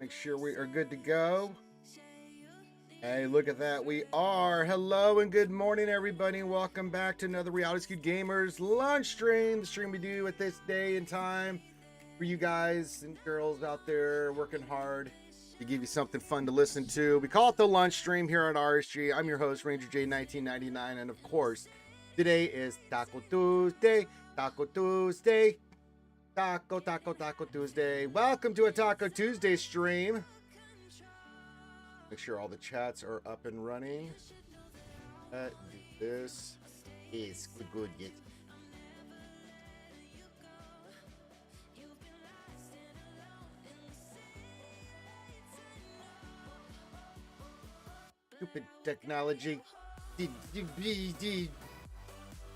Make sure we are good to go. Hey, look at that. We are. Hello and good morning, everybody. Welcome back to another Reality Scoot Gamers lunch stream. The stream we do at this day and time for you guys and girls out there working hard to give you something fun to listen to. We call it the lunch stream here on RSG. I'm your host, Ranger J 1999. And of course, today is Taco Tuesday. Taco Tuesday. Taco Tuesday. Welcome to a Taco Tuesday stream. Make sure all the chats are up and running. This is good. Stupid technology.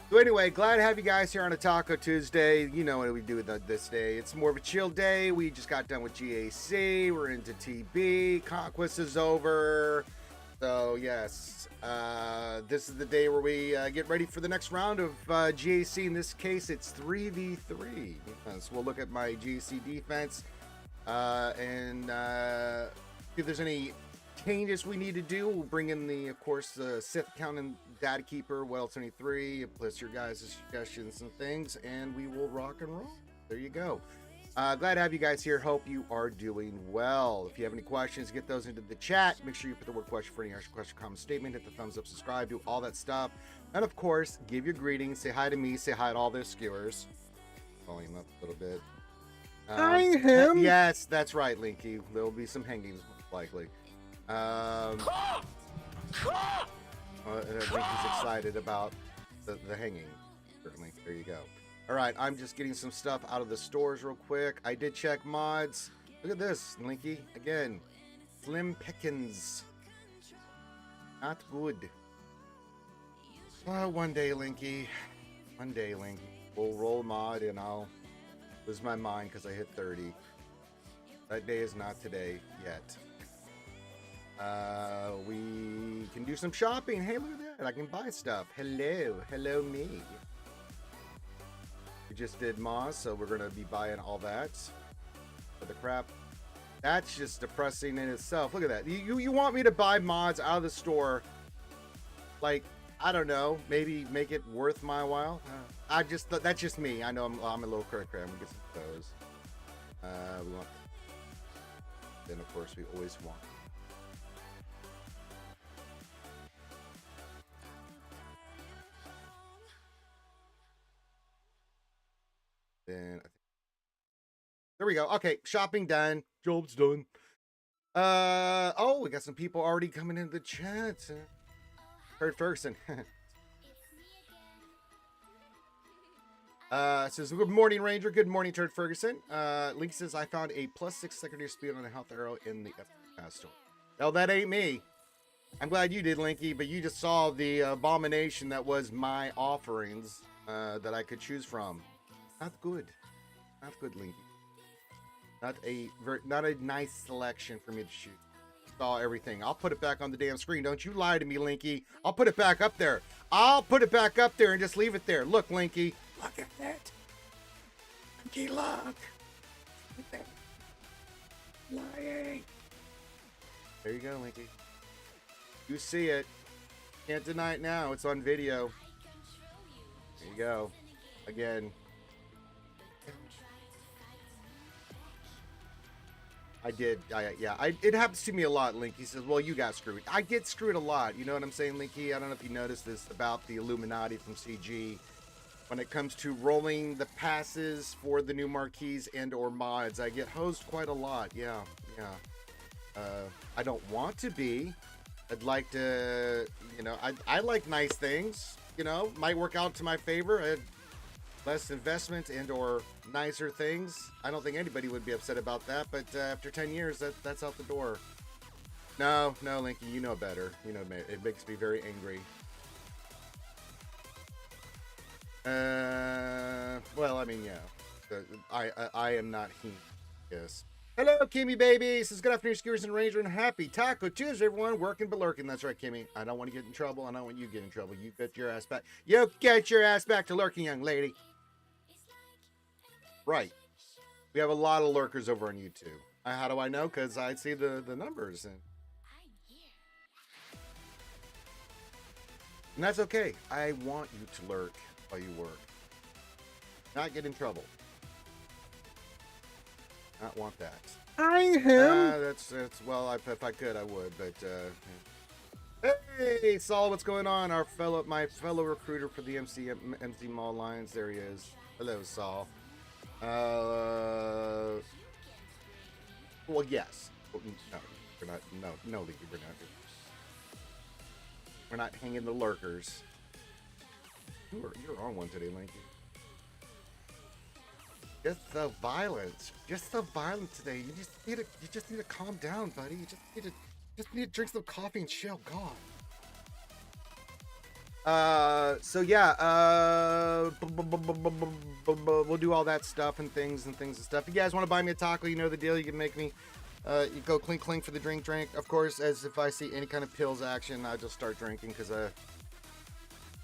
So anyway, glad to have you guys here on a Taco Tuesday. You know what we do with this day. It's more of a chill day. We just got done with GAC. We're into TB. Conquest is over. So yes, this is the day where we get ready for the next round of GAC. In this case, it's 3v3. So we'll look at my GAC defense and see if there's any changes we need to do. We'll bring in the, of course, the Sith Accountant Data Keeper, Well23, plus your guys' suggestions and things, and we will rock and roll. There you go. Glad to have you guys here. Hope you are doing well. If you have any questions, get those into the chat. Make sure you put the word question for any extra question, comment, statement, hit the thumbs up, subscribe, do all that stuff. And of course, give your greetings. Say hi to me. Say hi to all the skewers. Volume up a little bit. Hang him. Yes, that's right, Linky. There will be some hangings, most likely. I think he's excited about the hanging. Certainly. There you go. All right, I'm just getting some stuff out of the stores real quick. I did check mods. Look at this, Linky. Again, Slim Pickens. Not good. Well, one day, Linky. One day, Linky. We'll roll mod and I'll lose my mind because I hit 30. That day is not today yet. We can do some shopping. Hey, look at that. I can buy stuff. Hello me. We just did Moz, so we're going to be buying all that. For the crap. That's just depressing in itself. Look at that. You want me to buy mods out of the store? Like, I don't know. Maybe make it worth my while? That's just me. I know I'm a little crazy. I'm going to get some of those. We want... Then, of course, we always want... Then I think there we go. Okay, shopping done. Job's done. Oh, we got some people already coming into the chat. Kurt Ferguson. Says good morning, Ranger. Good morning, Turd Ferguson. Link says I found a +6 secondary speed on a health arrow in the F store. Well, that ain't me. I'm glad you did, Linky, but you just saw the abomination that was my offerings that I could choose from. Not good. Not good, Linky. Not a nice selection for me to shoot. Saw everything. I'll put it back on the damn screen. Don't you lie to me, Linky. I'll put it back up there. I'll put it back up there and just leave it there. Look, Linky. Look at that. Linky, look. Look at that. Lying. There you go, Linky. You see it. Can't deny it now. It's on video. There you go. Again. It happens to me a lot, Linky says, well, you got screwed. I get screwed a lot. You know what I'm saying, Linky? I don't know if you noticed this about the Illuminati from CG. When it comes to rolling the passes for the new marquees and or mods, I get hosed quite a lot. Yeah. I don't want to be. I'd like to, you know, I like nice things, you know, might work out to my favor. I had less investment and or nicer things. I don't think anybody would be upset about that, but after 10 years, that's out the door. No, Linky, you know better. You know, it makes me very angry. Well, I mean, yeah. I am not he. Yes. Hello, Kimmy baby. Says good afternoon, Skewers and Ranger, and happy Taco Tuesday, everyone. Working but lurking. That's right, Kimmy. I don't want to get in trouble. I don't want you to get in trouble. You get your ass back. You get your ass back to lurking, young lady. Right. We have a lot of lurkers over on YouTube. How do I know? Because I see the numbers. And that's okay. I want you to lurk while you work. Not get in trouble. Not want that. Hi, him. That's well. If I could, I would. But hey, Saul, what's going on? My fellow recruiter for the MC Mall Lions. There he is. Hello, Saul. Well, yes. No, we're not. No, Lee, we're not. We're not hanging the lurkers. You're on one today, Linky. Just the violence today. You just need to calm down, buddy. You just need to drink some coffee and chill. God. So yeah, we'll do all that stuff and things and stuff. If you guys want to buy me a taco, you know the deal. You can make me. You go clink for the drink. Of course, as if I see any kind of pills action, I just start drinking because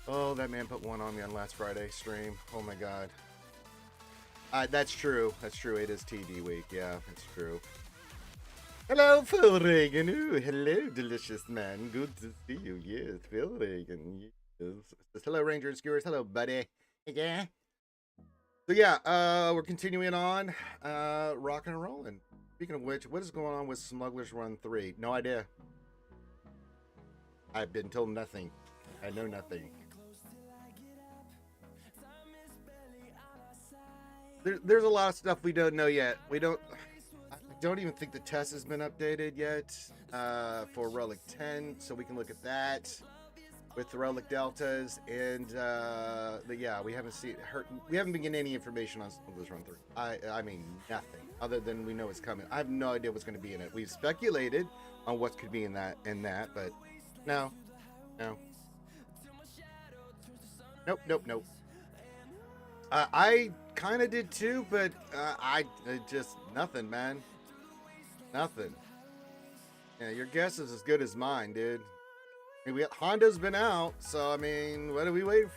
oh, that man put one on me on last Friday stream. Oh my God. That's true. It is TV week. Yeah, it's true. Hello, Phil Reagan. Ooh, hello, delicious man. Good to see you. Yes, Phil Reagan. Yes. Hello, Ranger and Skewers. Hello, buddy. Yeah. So yeah, we're continuing on, rocking and rolling. Speaking of which, what is going on with Smugglers Run 3? No idea. I've been told nothing. I know nothing. There's a lot of stuff we don't know yet. I don't even think the test has been updated yet for Relic 10, so we can look at that with the Relic Deltas. And yeah, we haven't been getting any information on Smugglers Run 3. I mean nothing other than we know it's coming. I have no idea what's going to be in it. We've speculated on what could be in that, but no. Nope. I kind of did too, but I just nothing, man. Nothing. Yeah, your guess is as good as mine, dude. I mean, Honda's been out, so I mean, what are we waiting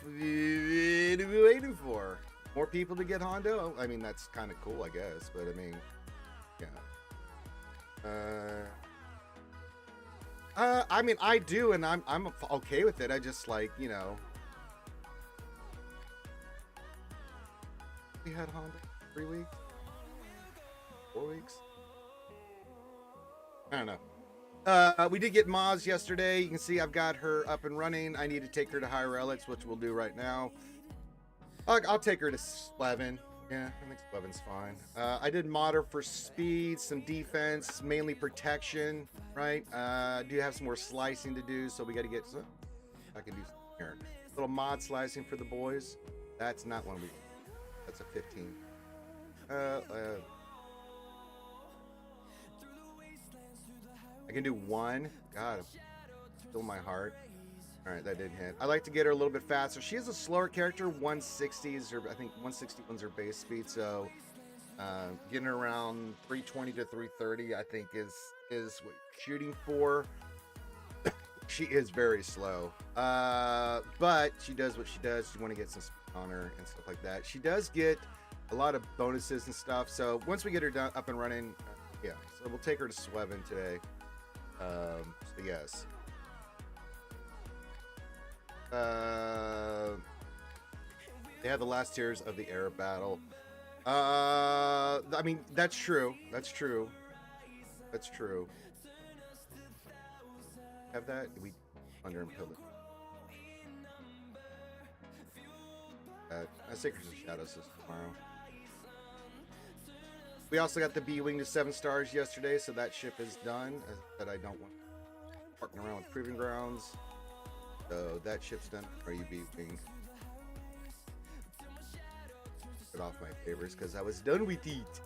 for? More people to get Honda? I mean, that's kind of cool, I guess. But I mean, yeah. I mean, I do, and I'm okay with it. I just like, you know. We had Honda 3 weeks, 4 weeks. I don't know. We did get Maz yesterday. You can see I've got her up and running. I need to take her to High Relics, which we'll do right now. I'll take her to 11. Yeah, I think 11's fine. I did mod her for speed, some defense, mainly protection, right? I do have some more slicing to do, so we got to get some. I can do some here. Little mod slicing for the boys. That's not one we. That's a 15. I can do one. God, still my heart. All right, that didn't hit. I like to get her a little bit faster. She is a slower character. 160 is her, I think 161 is her base speed. So getting her around 320 to 330, I think is what you're shooting for. She is very slow, but she does what she does. You want to get some speed on her and stuff like that. She does get a lot of bonuses and stuff. So once we get her done up and running, yeah. So we'll take her to Swevin today. So yes. They have the last tiers of the Arab battle. I mean, that's true. That's true. Have that? We under and pill it. Secrets of Shadows is tomorrow. We also got the B-Wing to 7 stars yesterday, so that ship is done. That I don't want parking around with Proving Grounds. So that ship's done. Are you B-Wing? Get off my favorites because I was done with it.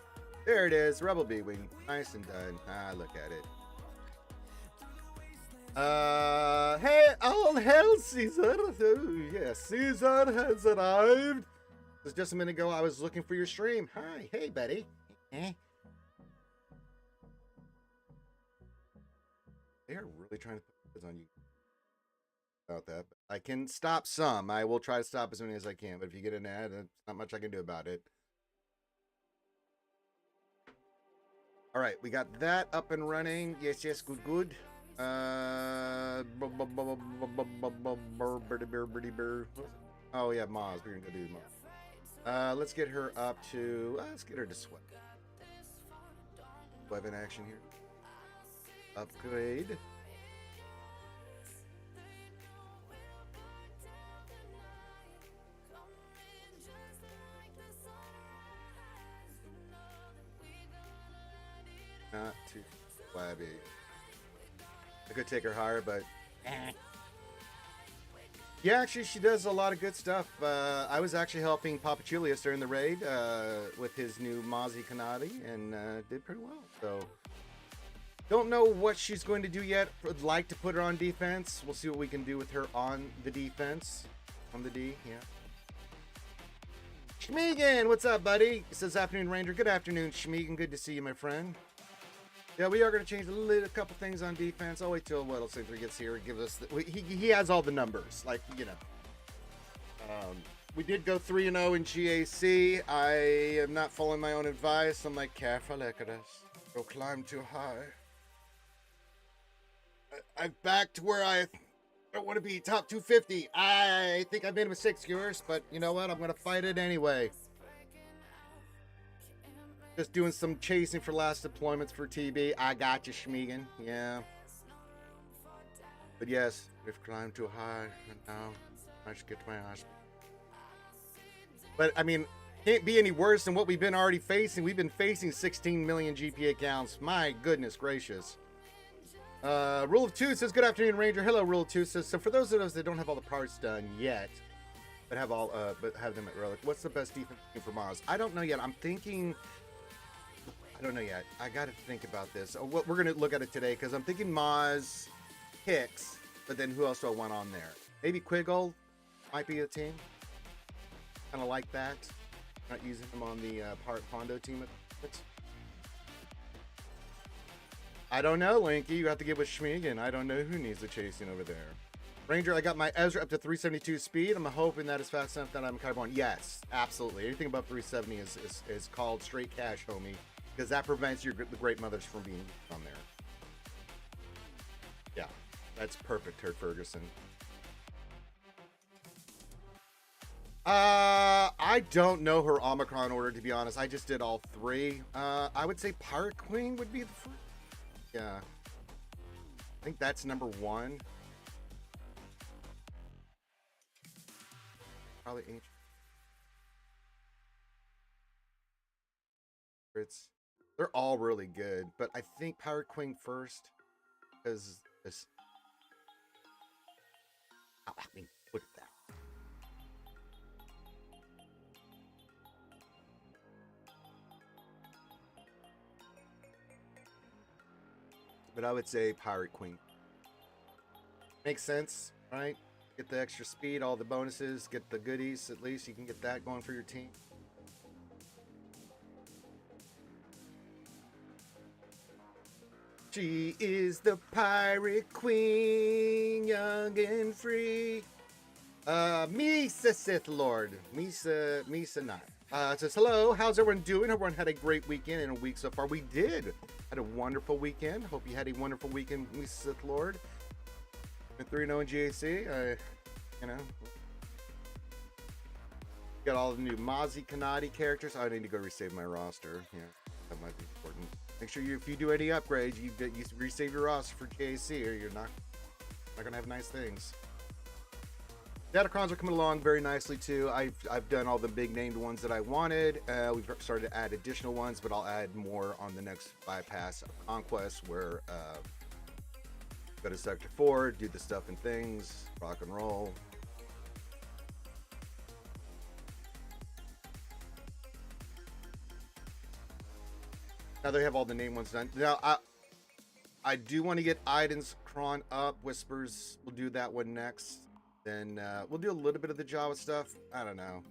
There it is, Rebel B-Wing. Nice and done. Look at it. Hey, all hail Caesar. Yeah, Caesar has arrived. Just a minute ago, I was looking for your stream. Hi, hey, buddy. They are really trying to put this on you about that. I can stop some. I will try to stop as many as I can. But if you get an ad, there's not much I can do about it. All right, we got that up and running. Yes, yes, good, good. Oh yeah, Maz. We're gonna do Maz. Let's get her up to. Let's get her to sweat. Web in action here. Upgrade. Not too flabby. I could take her higher, but yeah, actually, she does a lot of good stuff. I was actually helping Papa Julius during the raid with his new Mozzie Kanadi, and did pretty well. So, don't know what she's going to do yet. Would like to put her on defense. We'll see what we can do with her on the defense. On the D, yeah. Schmeegan, what's up, buddy? It says afternoon, Ranger. Good afternoon, Schmeegan. Good to see you, my friend. Yeah, we are going to change a couple things on defense. I'll wait till Weddle Saintry gets here and give us. He has all the numbers, like, you know. We did go 3-0 in GAC. I am not following my own advice. I'm like, careful, Icarus. Don't climb too high. I'm back to where I don't want to be top 250. I think I made a mistake, skewers, but you know what? I'm going to fight it anyway. Just doing some chasing for last deployments for TB. I got you, Schmeegan. Yeah. But yes, we've climbed too high, and now I should get to my hospital. But I mean, can't be any worse than what we've been already facing. We've been facing 16 million GPA counts. My goodness gracious. Rule of Two says, good afternoon, Ranger. Hello, Rule of Two says, so for those of us that don't have all the parts done yet, but have them at Relic, what's the best defense for Maz? I don't know yet. I'm thinking. I don't know yet. I got to think about this. We're going to look at it today because I'm thinking Maz, Hicks, but then who else do I want on there? Maybe Quiggle might be a team. Kind of like that. Not using him on the Pondo team. I don't know, Linky. You have to get with Schmeegan. I don't know who needs the chasing over there. Ranger, I got my Ezra up to 372 speed. I'm hoping that is fast enough that I'm Carbon. Yes, absolutely. Anything above 370 is called straight cash, homie. Because that prevents the great mothers from being on there. Yeah, that's perfect, Turd Ferguson. I don't know her Omicron order, to be honest. I just did all three. I would say Pirate Queen would be the first. Yeah. I think that's number one. Probably ancient. They're all really good, but I think Pirate Queen first, because this. I mean, look at that. But I would say Pirate Queen. Makes sense, right? Get the extra speed, all the bonuses, get the goodies. At least you can get that going for your team. She is the Pirate Queen, young and free. Misa Sith Lord. Misa not. Says, hello, how's everyone doing? Everyone had a great weekend and a week so far. We did. Had a wonderful weekend. Hope you had a wonderful weekend, Misa Sith Lord. And 3-0 in GAC. You know. Got all the new Mozzie Kanadi characters. I need to go resave my roster. Yeah, that might be important. Make sure if you do any upgrades, you resave your roster for GAC, or you're not gonna have nice things. Datacrons are coming along very nicely too. I've done all the big named ones that I wanted. We've started to add additional ones, but I'll add more on the next bypass of Conquest, where go to Sector 4, do the stuff and things, rock and roll. Now they have all the name ones done. Now I do want to get Iden's Cron up. Whispers, we'll do that one next. Then we'll do a little bit of the Java stuff. I don't know.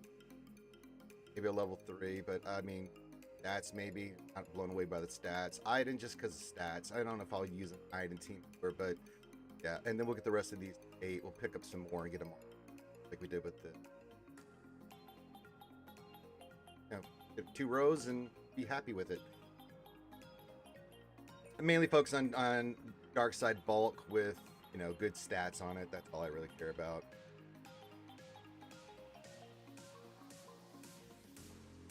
Maybe a level 3, but I mean, stats maybe. Not blown away by the stats. Iden just because of stats. I don't know if I'll use an Iden team, but yeah. And then we'll get the rest of these 8. We'll pick up some more and get them all, like we did with the. You know, get 2 rows and be happy with it. mainly focus on dark side bulk with, you know, good stats on it. That's all I really care about.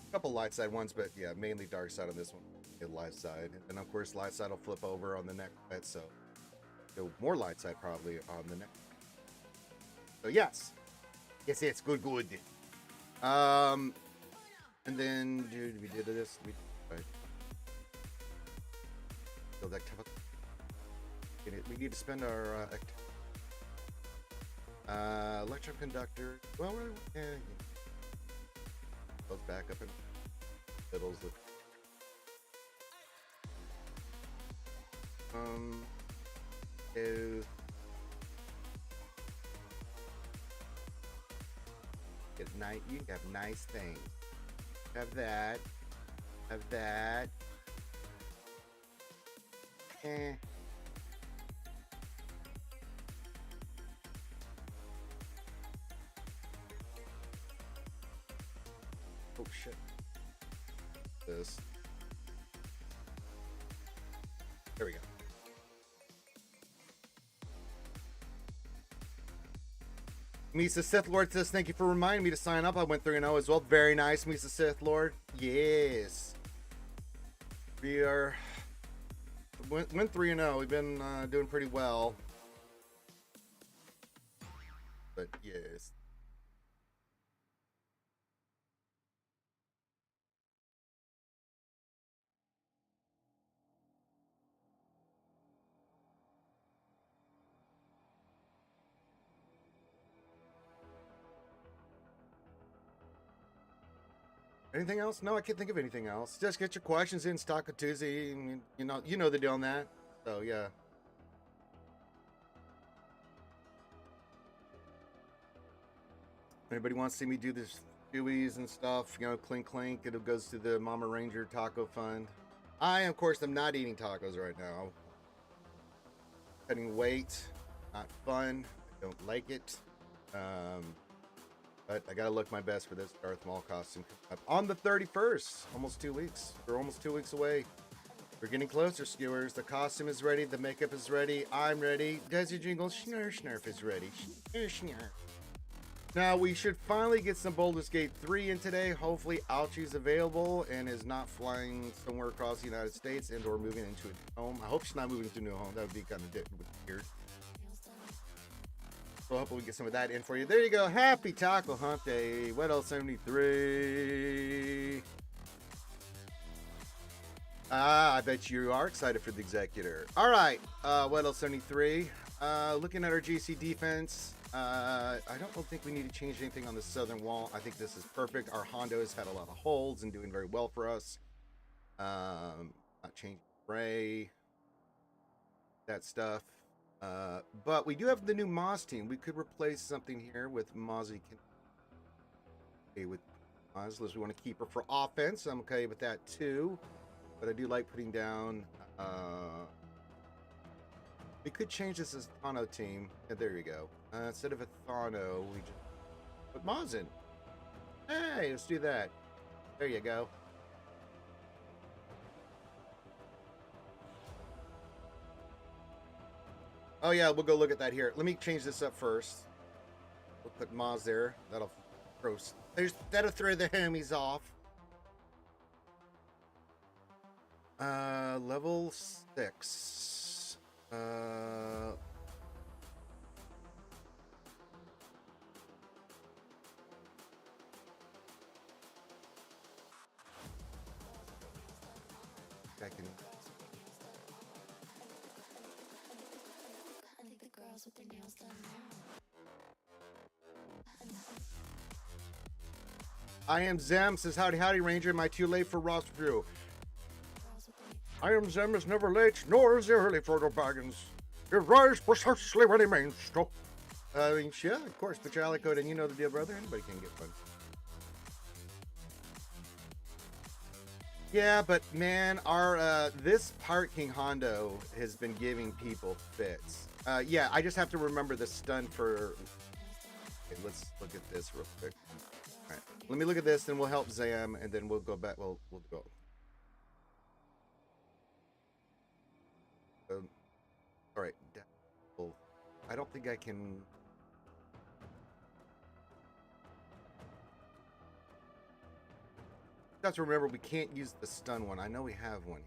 A couple light side ones, but yeah, mainly dark side on this one. Light side, and of course light side will flip over on the next set, so more light side probably on the next. So yes, good. And then dude, we did this. We need to spend our electron conductor. Well, goes back up and fiddles with. Is get nice. You have nice things. Have that. Have that. Eh. Oh shit. This. There we go. Misa Sith Lord says, thank you for reminding me to sign up. I went 3-0 as well. Very nice, Misa Sith Lord. Yes. We are... Went 3-0. We've been doing pretty well. But yes. Anything else? No, I can't think of anything else. Just get your questions in, Taco Tuesday. You know the deal on that. So yeah. Anybody wants to see me do this Chewies and stuff? You know, clink clink. It goes to the Mama Ranger Taco Fund. I, of course, am not eating tacos right now. Cutting weight, not fun. I don't like it. But I gotta look my best for this Darth Maul costume on the 31st. Almost 2 weeks. We're almost 2 weeks away. We're getting closer, skewers. The costume is ready. The makeup is ready. I'm ready. Desi Jingle Schnurf is ready. Schnurf. Now we should finally get some Baldur's Gate 3 in today. Hopefully Alchi's available and is not flying somewhere across the United States and or moving into a home. I hope she's not moving to a new home. That would be kind of weird. So hopefully we get some of that in for you. There you go. Happy Taco Hump Day. Weddle 73. I bet you are excited for the Executor. All right. Weddle 73. Looking at our GC defense. I don't think we need to change anything on the southern wall. I think this is perfect. Our Hondo has had a lot of holds and doing very well for us. Not changing Ray. That stuff. But we do have the new Moz team. We could replace something here with Mozzie. Okay, with Moz, unless we want to keep her for offense. I'm okay with that too. But I do like putting down. We could change this as Thano team. Yeah, there you go. Instead of a Thano, we just put Moz in. Hey, let's do that. There you go. Oh yeah, we'll go look at that here. Let me change this up first. We'll put Moz there. That'll throw the homies off. Level 6. Second. With their nails done now. I am Zem says howdy Ranger. Am I too late for Ross Brew? I am Zem is never late, nor is he early for the Baggins. He rise precisely when he means to. I mean, yeah, of course, put your ally code and you know the deal, brother. Anybody can get one. Yeah, but man, our this Part King Hondo has been giving people fits. Yeah, I just have to remember the stun for... Okay, let's look at this real quick. All right, let me look at this, then we'll help Zam, and then we'll go back. We'll go. All right. Well, I don't think I can. You have to remember we can't use the stun one. I know we have one.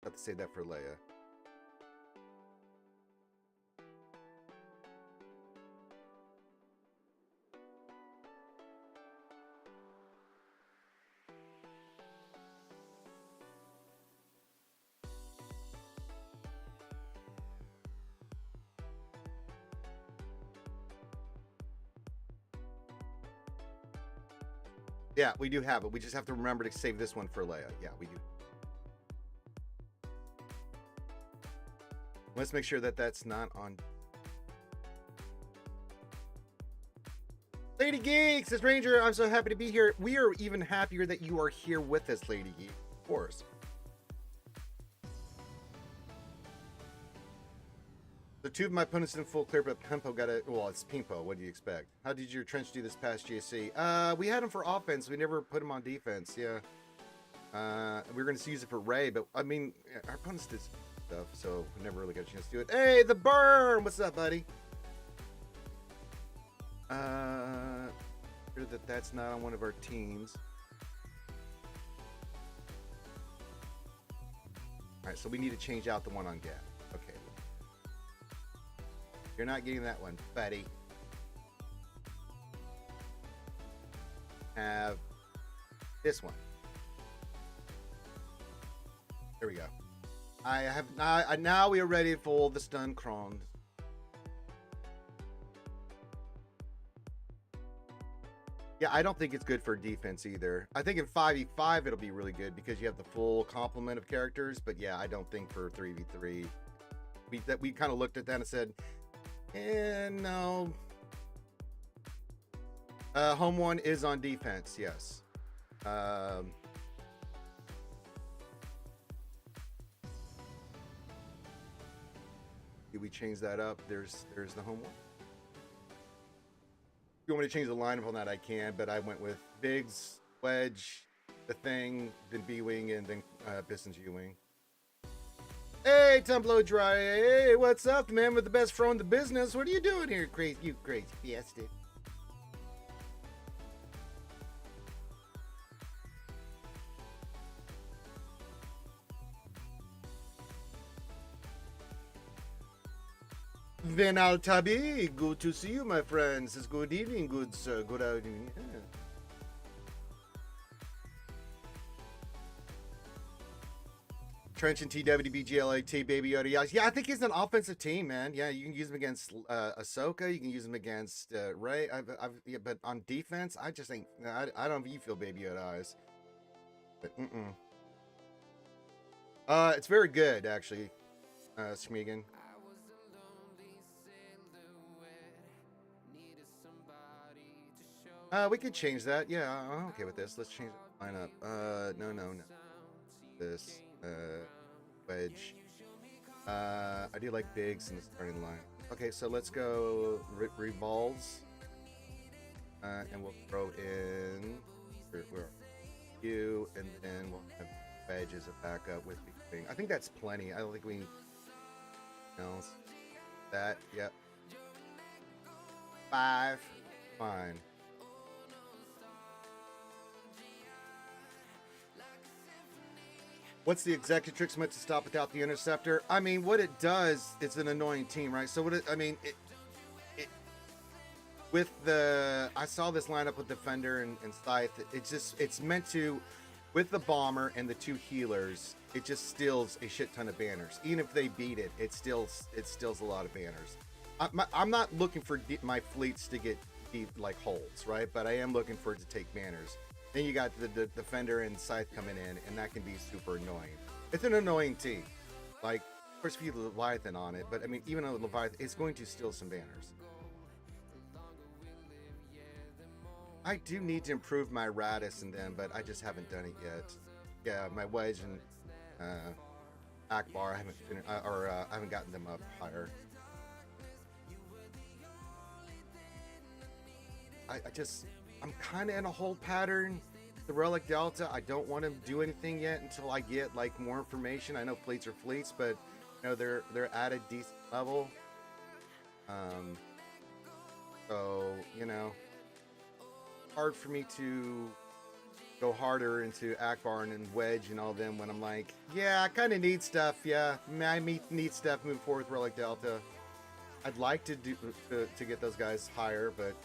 Have to save that for Leia. Yeah, we do have it. We just have to remember to save this one for Leia. Yeah, we do. Let's make sure that that's not on. Lady Geek says, Ranger, I'm so happy to be here. We are even happier that you are here with us, Lady Geek. Of course. The two of my opponents in full clear, but Pimpo got it. Well, it's Pimpo. What do you expect? How did your trench do this past GSC? We had him for offense. We never put him on defense. Yeah. We were going to use it for Ray, but I mean, our opponents did stuff, so we never really got a chance to do it. Hey, the Burn! What's up, buddy? Sure that that's not on one of our teams. All right, so we need to change out the one on Gap. Okay. You're not getting that one, buddy. Have this one. There we go. I have now we are ready for the stun cron. Yeah, I don't think it's good for defense either. I think in 5v5 it'll be really good because you have the full complement of characters, but yeah, I don't think for 3v3. We kind of looked at that and said, no. Home one is on defense, yes. Did we change that up? There's the home one. If you want me to change the lineup on that, I can, but I went with Biggs, Wedge, the Thing, then B-Wing, and then Pistons U-Wing. Hey, Tumblo Dry. Hey, what's up, man? With the best fro in the business. What are you doing here, crazy? You crazy fiesta. Venal Tabi, good to see you, my friends. It's good evening, good sir. Good evening. Yeah. Trench and TWB, GLAT, Baby Yoda. Yeah, I think he's an offensive team, man. Yeah, you can use him against Ahsoka. You can use him against Rey. Yeah, but on defense, I just think I don't know if you feel Baby Yoda eyes. But it's very good actually, Smeagol. We could change that. Yeah, I'm okay with this. Let's change the lineup. No. This, Wedge. I do like Biggs in the starting line. Okay, so let's go Revolves. And we'll throw in where you, and then we'll have Wedge as a backup with Big Thing. I think that's plenty. I don't think we need else. That, yep. 5. Fine. What's the Executrix meant to stop without the Interceptor? I mean, what it does, it's an annoying team, right? So what it, I mean, with the, I saw this lineup with Defender and Scythe. It's meant to, with the Bomber and the 2 healers, it just steals a shit ton of banners. Even if they beat it, it steals a lot of banners. I'm not looking for my fleets to get deep like holds, right? But I am looking for it to take banners. Then you got the Defender and Scythe coming in, and that can be super annoying. It's an annoying team. Like, of course, if you have Leviathan on it, but I mean, even though Leviathan, it's going to steal some banners. I do need to improve my Radis in them, but I just haven't done it yet. Yeah, my Wedge and Akbar, I haven't finished, I haven't gotten them up higher. I'm kind of in a hold pattern. the Relic Delta. I don't want to do anything yet until I get like more information. I know fleets are fleets, but you know they're at a decent level. So you know, hard for me to go harder into Akbar and Wedge and all them when I'm like, yeah, I kind of need stuff. Yeah, I need stuff moving forward with Relic Delta. I'd like to do to get those guys higher, but.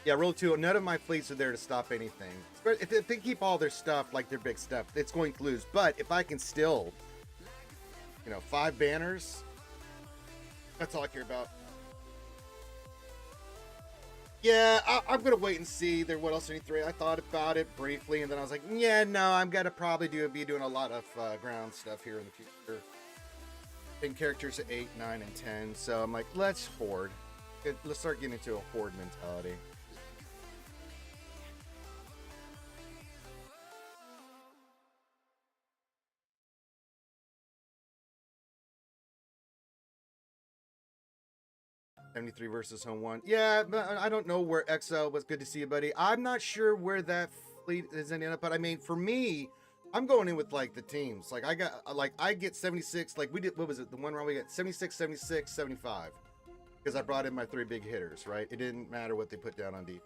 Yeah, rule 2, none of my fleets are there to stop anything. If they keep all their stuff, like their big stuff, it's going to lose. But if I can still, you know, 5 banners, that's all I care about. Yeah, I'm going to wait and see. What else I need 3? I thought about it briefly, and then I was like, yeah, no, I'm going to probably be doing a lot of ground stuff here in the future. And characters at 8, 9, and 10. So I'm like, let's horde. Let's start getting into a horde mentality. $73 versus home 1. Yeah, but I don't know where XL was. Good to see you, buddy. I'm not sure where that fleet is ending up, but I mean, for me, I'm going in with like the teams. Like I get 76. Like we did. What was it? The one round we got 76, 76, 75. Because I brought in my 3 big hitters. Right. It didn't matter what they put down on deep.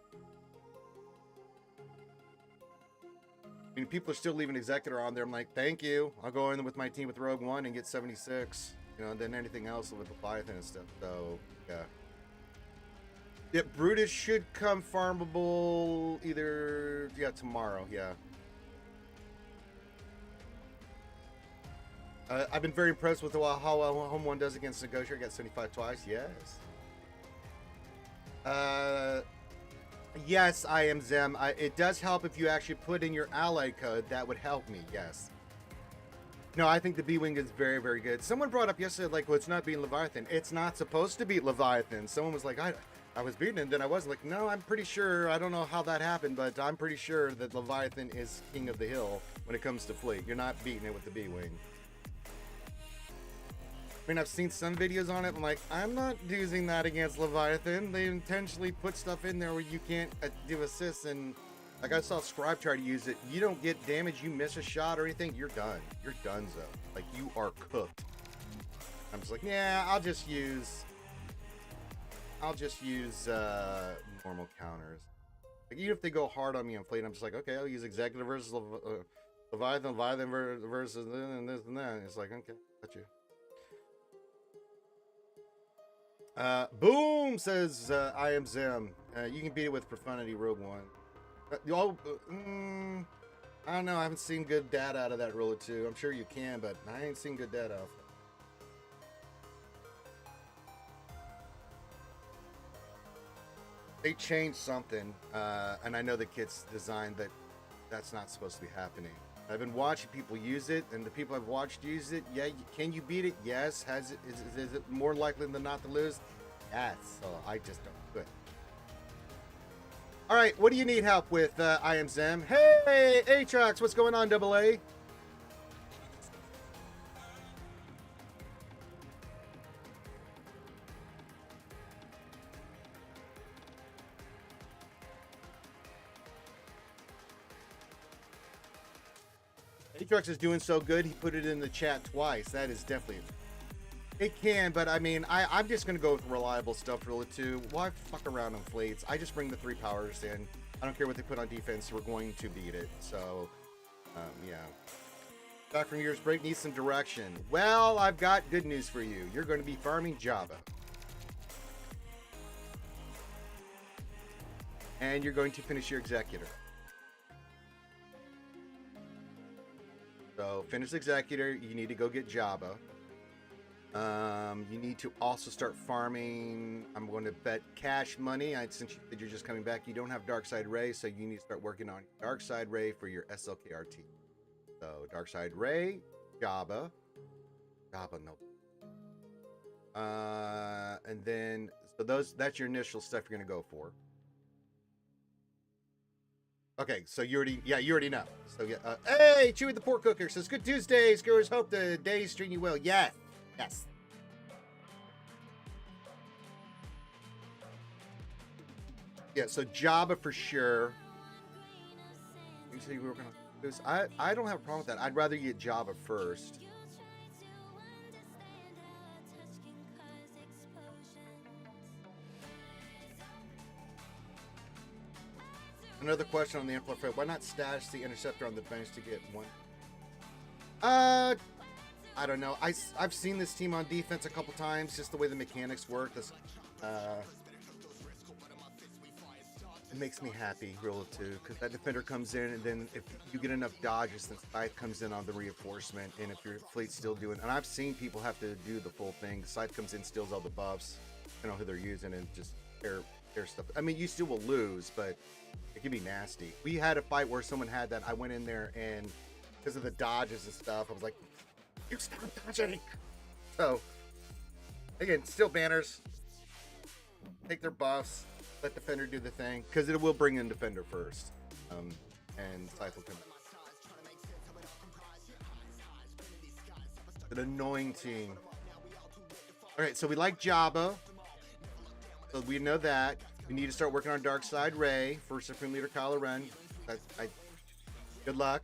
I mean, people are still leaving Executor on there. I'm like, thank you. I'll go in with my team with Rogue One and get 76. You know, and then anything else with Leviathan and stuff. So. Yeah. Yep, Brutus should come farmable either tomorrow, yeah. I've been very impressed with how well Home 1 does against Negotiator. Got 75 twice, yes. Yes, I am Zem. It does help if you actually put in your ally code. That would help me, yes. No, I think the B-Wing is very, very good. Someone brought up yesterday, like, well, it's not beating Leviathan. It's not supposed to beat Leviathan. Someone was like, I was beating it, and then I wasn't. Like, no, I'm pretty sure. I don't know how that happened, but I'm pretty sure that Leviathan is king of the hill when it comes to fleet. You're not beating it with the B-Wing. I mean, I've seen some videos on it. I'm like, I'm not using that against Leviathan. They intentionally put stuff in there where you can't do assists, and like I saw Scribe try to use it. You don't get damage, you miss a shot or anything, you're done. You're donezo. Like, you are cooked. I'm just like, yeah, I'll just use normal counters. Like, even if they go hard on me on fleet, I'm just like, okay, I'll use Executive versus Leviathan versus this and that. It's like, okay, got you. Boom, says I am Zim. You can beat it with Profundity Rogue One. I don't know. I haven't seen good data out of that Ruler 2. I'm sure you can, but I ain't seen good data off it. They changed something, and I know the kid's designed that that's not supposed to be happening. I've been watching people use it, and the people I've watched use it. Yeah, can you beat it? Yes. Is it more likely than not to lose? Yes. So I just don't do it. All right, what do you need help with, I am Zem? Hey, Atrox, what's going on, Double A? Atrox is doing so good, he put it in the chat twice. That is definitely... It can, but I mean, I'm just going to go with reliable stuff for the 2. Why fuck around on fleets? I just bring the 3 powers in. I don't care what they put on defense. We're going to beat it. So, yeah. Back from year's break, needs some direction. Well, I've got good news for you. You're going to be farming Java. And you're going to finish your Executor. So, finish Executor. You need to go get Java. You need to also start farming. I'm going to bet cash money. Since you said you're just coming back, you don't have Darkside Ray, so you need to start working on Darkside Ray for your SLKRT. So Darkside Ray, Jabba, no. And then that's your initial stuff you're gonna go for. Okay, so you already know. So yeah, hey, Chewy the Pork Cooker says, "Good Tuesday, Skewers. Hope the day's treating you well." Yeah. Yes. Yeah, so Jabba for sure. You say we were gonna lose. I don't have a problem with that. I'd rather you get Jabba first. Another question on the Amplifier. Why not stash the interceptor on the bench to get one? I don't know. I've seen this team on defense a couple times, just the way the mechanics work. This, it makes me happy, relative, because that defender comes in, and then if you get enough dodges, then Scythe comes in on the reinforcement, and if your fleet's still doing, and I've seen people have to do the full thing. Scythe comes in, steals all the buffs, you know who they're using, and just air stuff. I mean, you still will lose, but it can be nasty. We had a fight where someone had that. I went in there, and because of the dodges and stuff, I was like, "You stop dodging!" So again, still banners. Take their buffs. Let defender do the thing, because it will bring in defender first, and Scythe will come. An annoying team. All right, so we like Jabba, so we know that we need to start working on Dark Side Ray for Supreme Leader Kylo Ren. Good luck.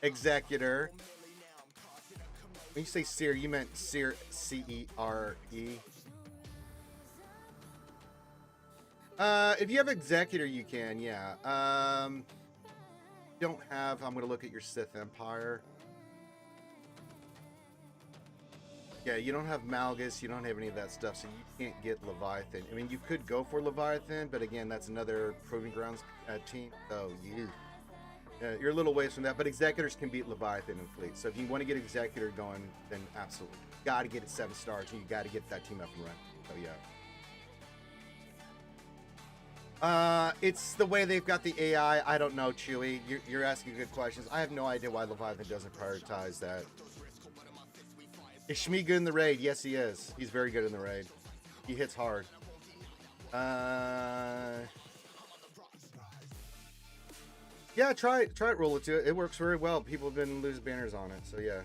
Executor. When you say Seer, you meant Seer, C-E-R-E. If you have Executor, you can, yeah. Don't have, I'm going to look at your Sith Empire. Yeah, you don't have Malgus, you don't have any of that stuff, so you can't get Leviathan. I mean, you could go for Leviathan, but again, that's another Proving Grounds team, so you're a little ways from that, but Executors can beat Leviathan in fleet. So if you want to get Executor going, then absolutely. You got to get it 7 stars, and you got to get that team up and running. So yeah. It's the way they've got the AI. I don't know, Chewy. You're asking good questions. I have no idea why Leviathan doesn't prioritize that. Is Shmi good in the raid? Yes, he is. He's very good in the raid. He hits hard. Yeah, try it, roll it to it. It works very well. People have been losing banners on it, so yeah.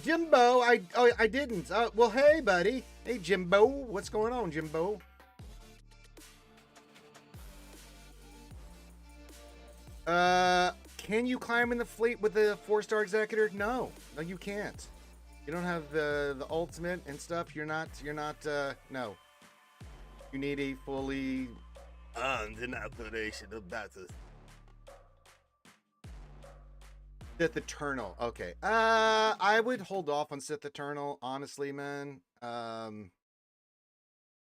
Jimbo, I didn't. Well, hey, buddy. Hey, Jimbo. What's going on, Jimbo? Can you climb in the fleet with the 4-star Executor? No, you can't. You don't have the ultimate and stuff. You're not, no. You need a fully undeniation of battle. Sith Eternal. Okay. I would hold off on Sith Eternal, honestly, man.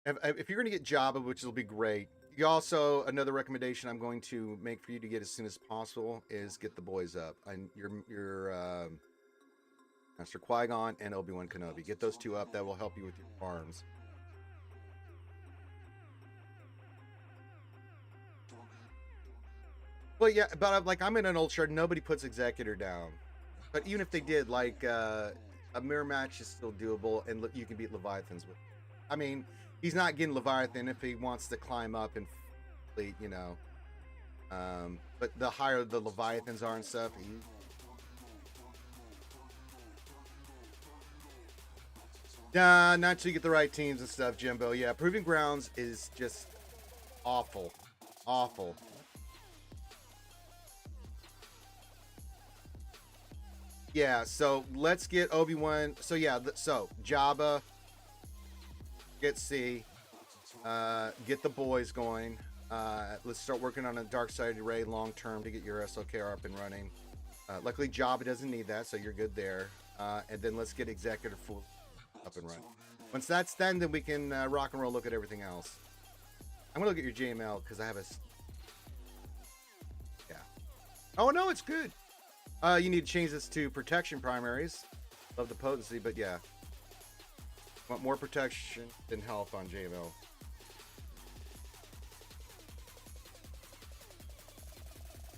If you're going to get Jabba, which will be great. You also, another recommendation I'm going to make for you to get as soon as possible is get the boys up. And your Master Qui-Gon and Obi-Wan Kenobi. Get those 2 up. That will help you with your farms. Well, yeah, but like I'm in an old shard. Nobody puts Executor down. But even if they did, like a mirror match is still doable, and you can beat Leviathans with. I mean, he's not getting Leviathan if he wants to climb up and fleet, you know. But the higher the Leviathans are and stuff, nah, not till you get the right teams and stuff, Jimbo. Yeah, Proving Grounds is just awful. Awful. Yeah, so let's get Obi-Wan. So yeah, so Jabba, get C, get the boys going. Let's start working on a Dark Side Array long term to get your SOKR up and running. Luckily, Jabba doesn't need that, so you're good there. And then let's get Executor full up and running. Once that's done, then we can rock and roll. Look at everything else. I'm gonna look at your JML because I have a. Yeah. Oh no, it's good. You need to change this to protection primaries. Love the potency, but yeah. Want more protection than health on JML.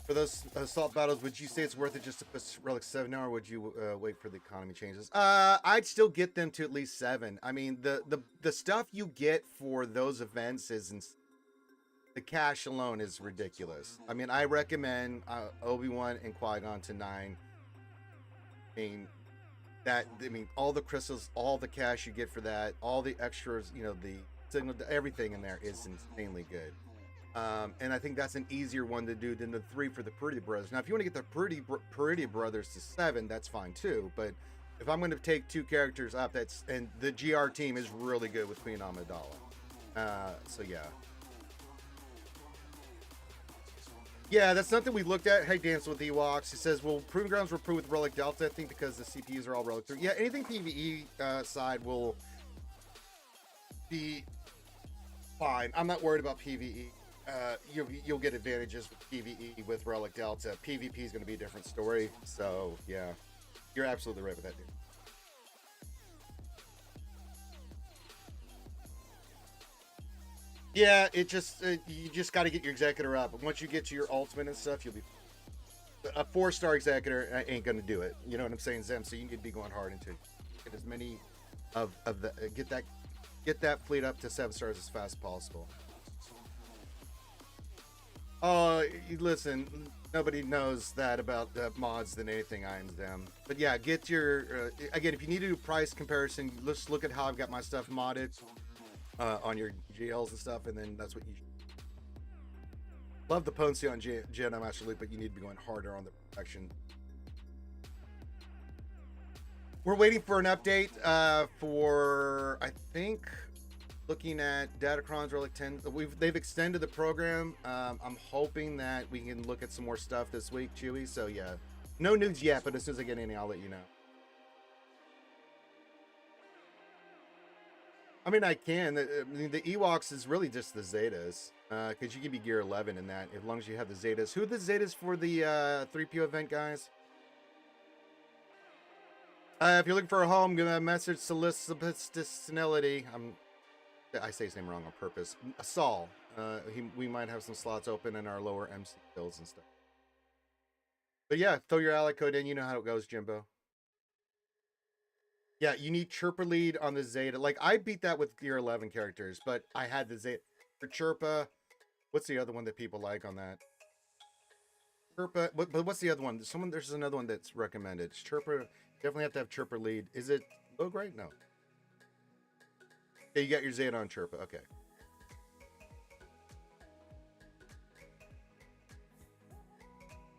For those assault battles, would you say it's worth it just to put Relic 7 now, or would you wait for the economy changes? I'd still get them to at least 7. I mean, the stuff you get for those events the cash alone is ridiculous. I mean, I recommend Obi-Wan and Qui-Gon to 9. I mean, all the crystals, all the cash you get for that, all the extras, you know, the signal, everything in there is insanely good. And I think that's an easier one to do than the 3 for the Pretty Brothers. Now, if you want to get the Pretty Brothers to 7, that's fine too. But if I'm going to take 2 characters up, and the GR team is really good with Queen Amidala. So yeah. Yeah, that's something we looked at. Hey, Dance with Ewoks. He says, well, Proving Grounds were proved with Relic Delta, I think, because the CPUs are all Relic 3. Yeah, anything PvE side will be fine. I'm not worried about PvE. You'll get advantages with PvE with Relic Delta. PvP is going to be a different story. So, yeah, you're absolutely right with that, dude. Yeah, it just you just got to get your Executor up. Once you get to your ultimate and stuff, you'll be a 4-star Executor. Ain't gonna do it. You know what I'm saying, Zem? So you need to be going hard into get as many of the get that fleet up to 7 stars as fast as possible. Listen, nobody knows that about mods than anything I am them. But yeah, get your again, if you need to do price comparison, let's look at how I've got my stuff modded on your GLs and stuff, and then that's what you love the potency on Jedi Master Luke, but you need to be going harder on the protection. We're waiting for an update for, I think, looking at Datacron's Relic 10. They've extended the program. I'm hoping that we can look at some more stuff this week, Chewy. So yeah, no news yet, but as soon as I get anything, I'll let you know. I mean, I can. I mean, the Ewoks is really just the Zetas, because you can be gear 11 in that, as long as you have the Zetas. Who are the Zetas for the 3PO event, guys? If you're looking for a home, give a message Solicitinility. I say his name wrong on purpose. Saul. We might have some slots open in our lower MC builds and stuff. But yeah, throw your ally code in. You know how it goes, Jimbo. Yeah, you need Chirpa lead on the Zeta. Like, I beat that with gear 11 characters, but I had the Zeta for Chirpa. What's the other one that people like on that? Chirpa, but what's the other one? There's another one that's recommended. It's Chirpa. Definitely have to have Chirpa lead. Is it low grade? No. Okay, you got your Zeta on Chirpa. Okay.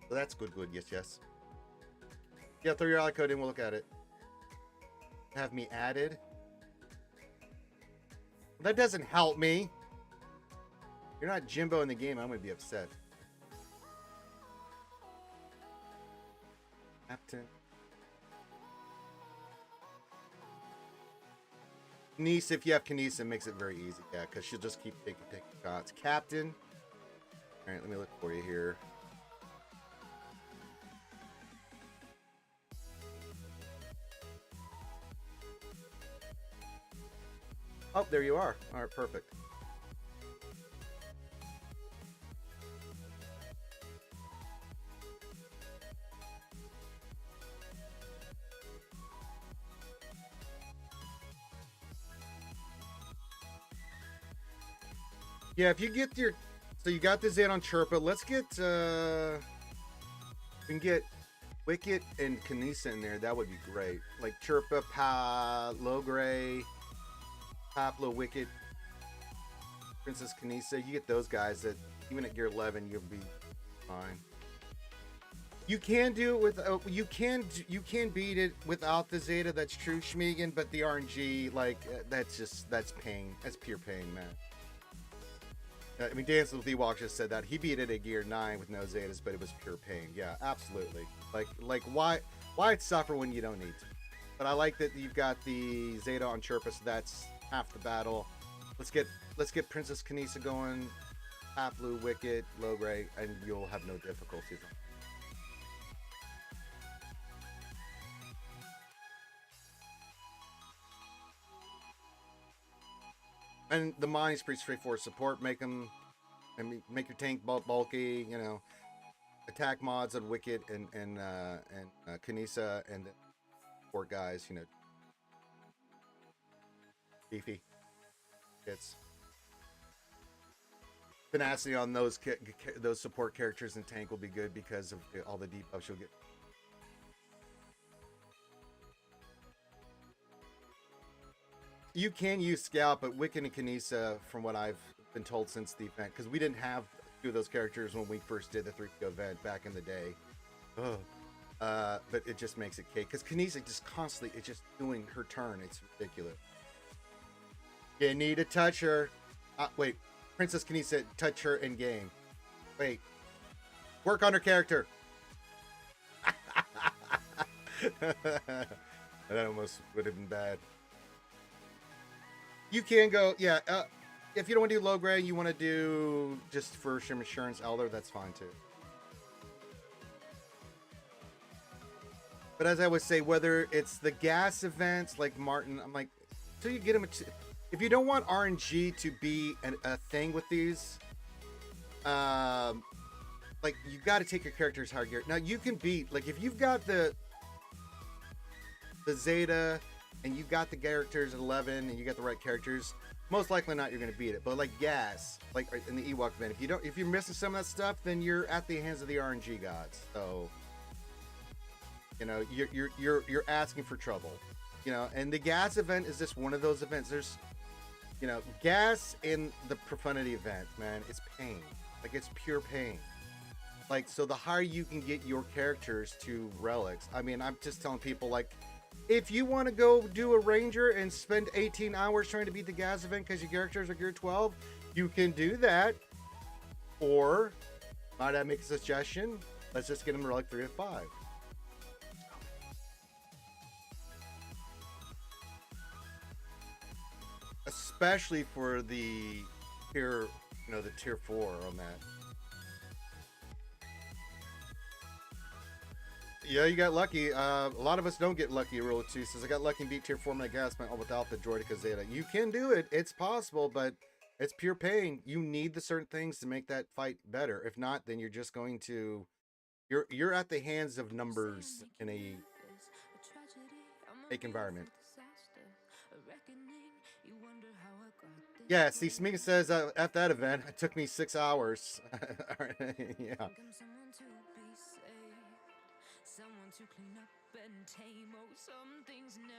So that's good. Yes. Yeah, throw your ally code in. We'll look at it. Have me added. That doesn't help me. You're not Jimbo in the game. I'm gonna be upset. Captain. Kinesa, if you have Kinesa, it makes it very easy. Yeah, because she'll just keep taking shots. Captain. All right, let me look for you here. Oh, there you are. All right, perfect. Yeah, if you get your... So you got this in on Chirpa. Let's get... we can get Wicket and Kinesa in there. That would be great. Like Chirpa, Logray... Paplo, Wicket, Princess Kinesa. You get those guys that even at gear 11 you'll be fine. You can do it with you can beat it without the Zeta. That's true, Schmegan. But the RNG, like that's pain. That's pure pain, man. I mean, Dance with Ewok just said that he beat it at gear 9 with no Zetas, but it was pure pain. Yeah, absolutely. Like why suffer when you don't need to? But I like that you've got the Zeta on Chirpa, so that's half the battle. Let's get Princess Kinesa going, Paplu, Wicket, Logray, and you'll have no difficulties. And the mine is pretty straightforward. Support, make your tank bulky. You know, attack mods on Wicket and Kinesa, and support guys. You know. Beefy hits. Tenacity on those support characters in tank will be good because of all the debuffs you'll get. You can use Scout, but Wiccan and Kanisa, from what I've been told since the event, because we didn't have two of those characters when we first did the 3PO event back in the day. Ugh. But it just makes it cake, because Kanisa just constantly, it's just doing her turn. It's ridiculous. You need to touch her. Wait, Princess Kanisa, touch her in game. Wait, work on her character. That almost would have been bad. You can go, yeah. If you don't want to do low grade, you want to do just for Insurance Elder, that's fine too. But as I would say, whether it's the gas events like Martin, I'm like, so you get them. If you don't want RNG to be a thing with these, like you got to take your characters higher gear. Now you can beat, like if you've got the Zeta and you got the characters at 11 and you got the right characters, most likely not you're going to beat it. But like gas, like in the Ewok event, if you're missing some of that stuff, then you're at the hands of the RNG gods. So you know you're asking for trouble. You know, and the gas event is just one of those events. There's, you know, gas in the Profundity event, man, it's pain. Like it's pure pain. Like, so the higher you can get your characters to relics, I mean, I'm just telling people, like, if you want to go do a ranger and spend 18 hours trying to beat the gas event because your characters are gear 12, you can do that. Or, might I make a suggestion? Let's just get them relic 3 to 5. Especially for the tier, you know, the tier 4 on that. Yeah, you got lucky. A lot of us don't get lucky. Rule 2 says, I got lucky and beat tier 4 my gas all without the Droidica Zeta. You can do it. It's possible, but it's pure pain. You need the certain things to make that fight better. If not, then you're just going to... You're at the hands of numbers in a fake environment. Yeah, see, Smika says at that event, it took me 6 hours. Yeah.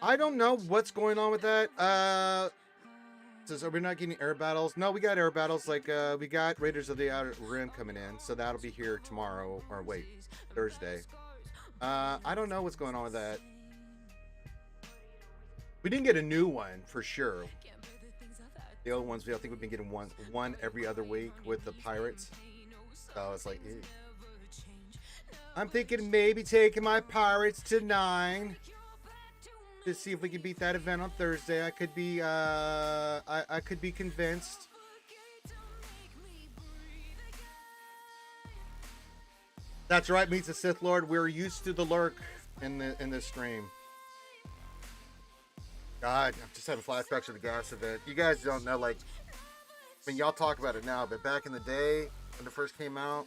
I don't know what's going on with that. Says, are we not getting air battles? No, we got air battles. Like, we got Raiders of the Outer Rim coming in, so that'll be here tomorrow, or wait, Thursday. I don't know what's going on with that. We didn't get a new one for sure. The old ones, I think we've been getting one every other week with the pirates. So it's like, ew. I'm thinking maybe taking my pirates to 9 to see if we can beat that event on Thursday. I could be, I could be convinced. That's right, meets the Sith Lord. We're used to the lurk in this stream. God, I'm just having flashbacks of the gas event. You guys don't know, like, I mean, y'all talk about it now, but back in the day when it first came out,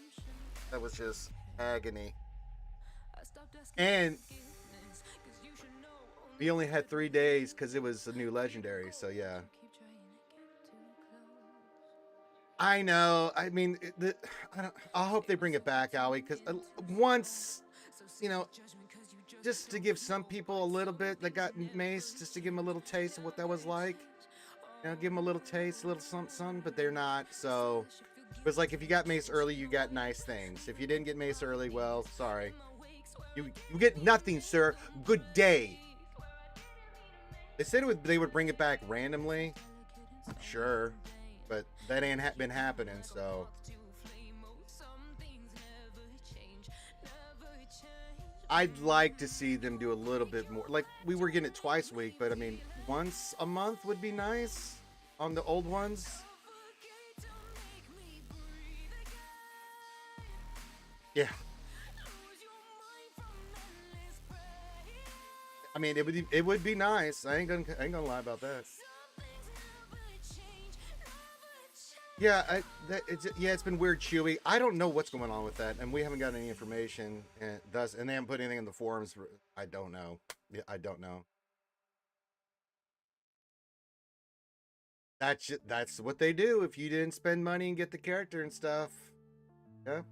that was just agony. And we only had 3 days because it was a new legendary, so yeah. I know. I mean, I hope they bring it back, Owie, because once, you know, just to give some people a little bit that got maced, just to give them a little taste of what that was like. You know, give them a little taste, a little something, but they're not. So it was like, if you got maced early, you got nice things. If you didn't get maced early, well, sorry. You get nothing, sir. Good day. They said they would bring it back randomly. Sure. But that ain't been happening, so... I'd like to see them do a little bit more. Like, we were getting it twice a week, but I mean, once a month would be nice on the old ones. Yeah. I mean, it would be nice. I ain't gonna lie about that. Yeah, it's been weird, Chewy. I don't know what's going on with that, and we haven't got any information, and they haven't put anything in the forums. I don't know. Yeah, I don't know. That's what they do if you didn't spend money and get the character and stuff. Yeah.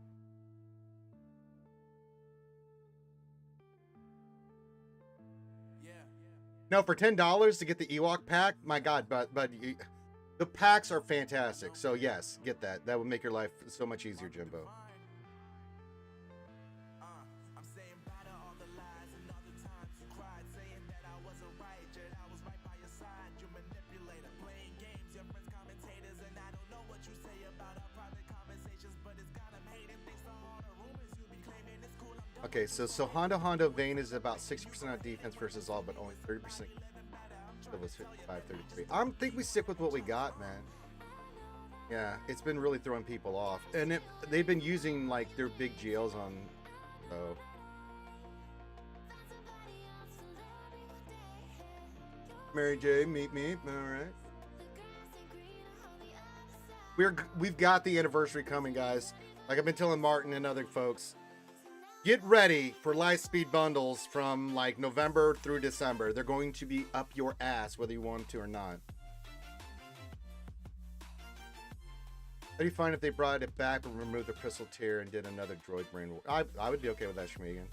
No, for $10 to get the Ewok pack, my God, but the packs are fantastic. So yes, get that. That would make your life so much easier, Jimbo. Okay, so Hondo Vayne is about 60% on defense versus all, but only 30%. That was 55, 33. I think we stick with what we got, man. Yeah, it's been really throwing people off, and they've been using like their big GLs on. So Mary J, meet me. All right. We've got the anniversary coming, guys. Like I've been telling Martin and other folks. Get ready for Lightspeed bundles from like November through December. They're going to be up your ass whether you want to or not. How do you find if they brought it back and removed the crystal tier and did another droid brain war? I would be okay with that, Shmegan.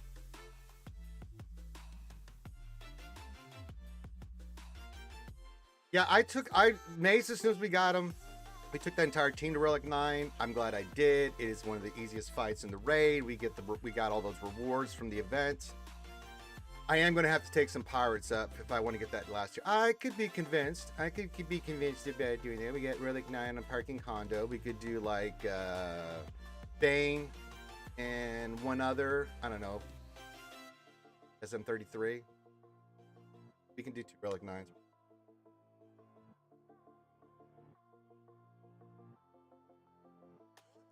Yeah, Mace as soon as we got him. We took that entire team to Relic 9. I'm glad I did. It is one of the easiest fights in the raid. We got all those rewards from the event. I am going to have to take some pirates up if I want to get that last year. I could be convinced. I could be convinced about doing that. We get Relic 9 on Parking Hondo. We could do like Bane and one other. I don't know. SM33. We can do 2 Relic 9s.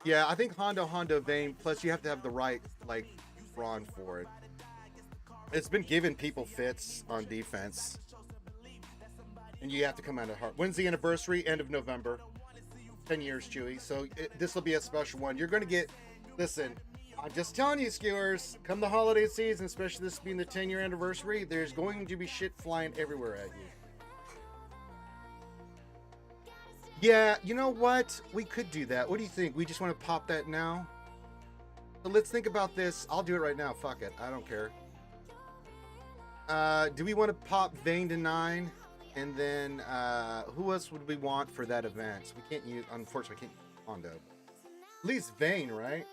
Yeah, I think Hondo Vayne, plus you have to have the right, like, Brawn for it. It's been giving people fits on defense. And you have to come out of heart. When's the anniversary? End of November. 10 years, Chewy. So this will be a special one. You're going to get, listen, I'm just telling you, skewers, come the holiday season, especially this being the 10-year anniversary, there's going to be shit flying everywhere at you. Yeah, you know what? We could do that. What do you think? We just want to pop that now? So let's think about this. I'll do it right now. Fuck it. I don't care. Do we want to pop Vayne to 9? And then who else would we want for that event? We can't use, unfortunately, I can't use Hondo. At least Vayne, right?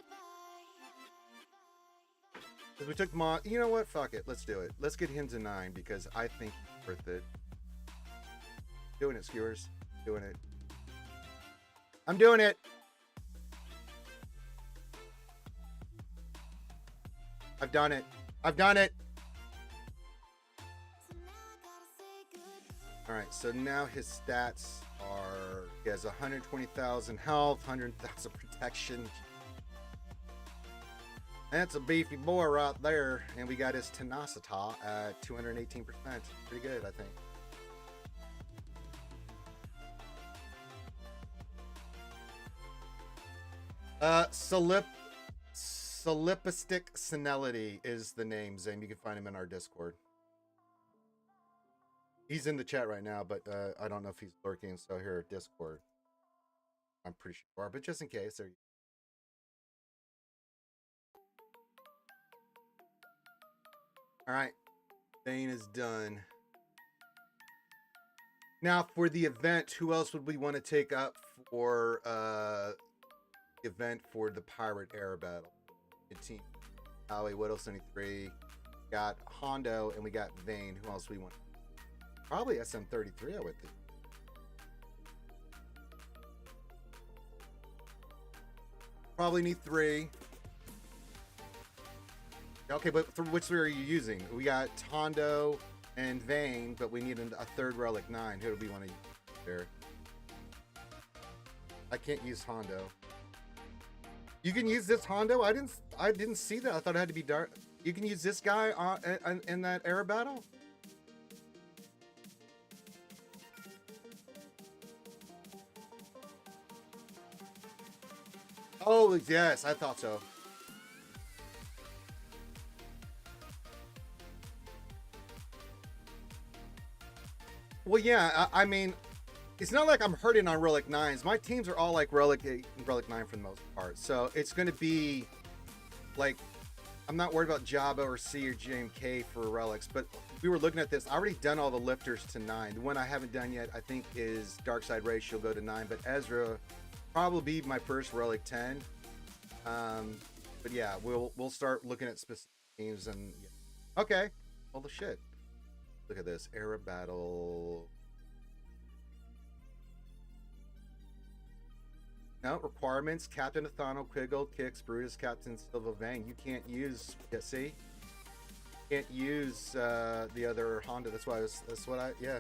Because we took Mod. You know what? Fuck it. Let's do it. Let's get him to 9 because I think he's worth it. Doing it, skewers. Doing it. I'm doing it. I've done it. I've done it. All right, so now his stats are, he has 120,000 health, 100,000 protection. That's a beefy boy right there. And we got his tenacity at 218%. Pretty good, I think. Solipistic Senility is the name, Zane. You can find him in our Discord. He's in the chat right now, but I don't know if he's lurking. So here, Discord. I'm pretty sure, but just in case. There. All right, Bane is done. Now for the event, who else would we want to take up for event for the Pirate Air Battle? Team Howie, Widow 73, got Hondo, and we got Vayne. Who else we want? Probably SM33, I would think. Probably need 3. Okay, but which 3 are you using? We got Hondo and Vayne, but we need a 3rd Relic 9. Who do we want to use there? I can't use Hondo. You can use this Hondo. I didn't see that. I thought it had to be dark. You can use this guy in that air battle. Oh yes, I thought so. Well, yeah. I mean, it's not like I'm hurting on Relic 9s. My teams are all like Relic 8 and Relic 9 for the most part. So it's going to be like, I'm not worried about Jabba or C or JMK for relics, but we were looking at this. I already done all the lifters to 9. The one I haven't done yet, I think, is Darkside Ray. She'll go to 9, but Ezra probably be my first relic 10. But yeah, we'll start looking at specific teams and yeah. Okay. Holy shit! Look at this era battle. No requirements: Captain Athano, Quiggle, Kix, Brutus, Captain Silva, Vang. You can't use. Yeah, see. Can't use the other Honda. That's why that's what I yeah.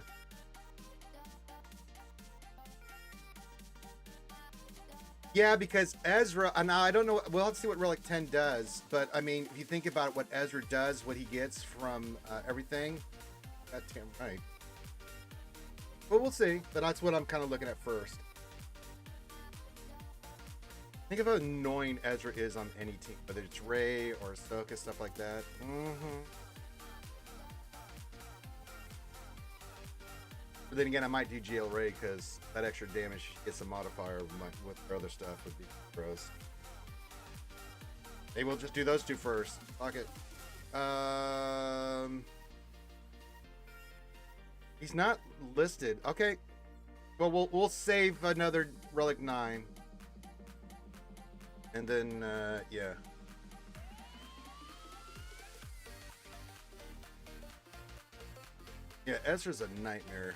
Yeah, because Ezra, and I don't know. Well, let's see what Relic 10 does. But I mean, if you think about what Ezra does, what he gets from everything, that's damn right. But we'll see. But that's what I'm kind of looking at first. Think of how annoying Ezra is on any team, whether it's Ray or Ahsoka, stuff like that. But then again, I might do GL Ray because that extra damage gets a modifier with their other stuff would be gross. Maybe we'll just do those two first. Fuck it. He's not listed. Okay. Well, we'll save another Relic 9. And then, yeah. Yeah, Ezra's a nightmare.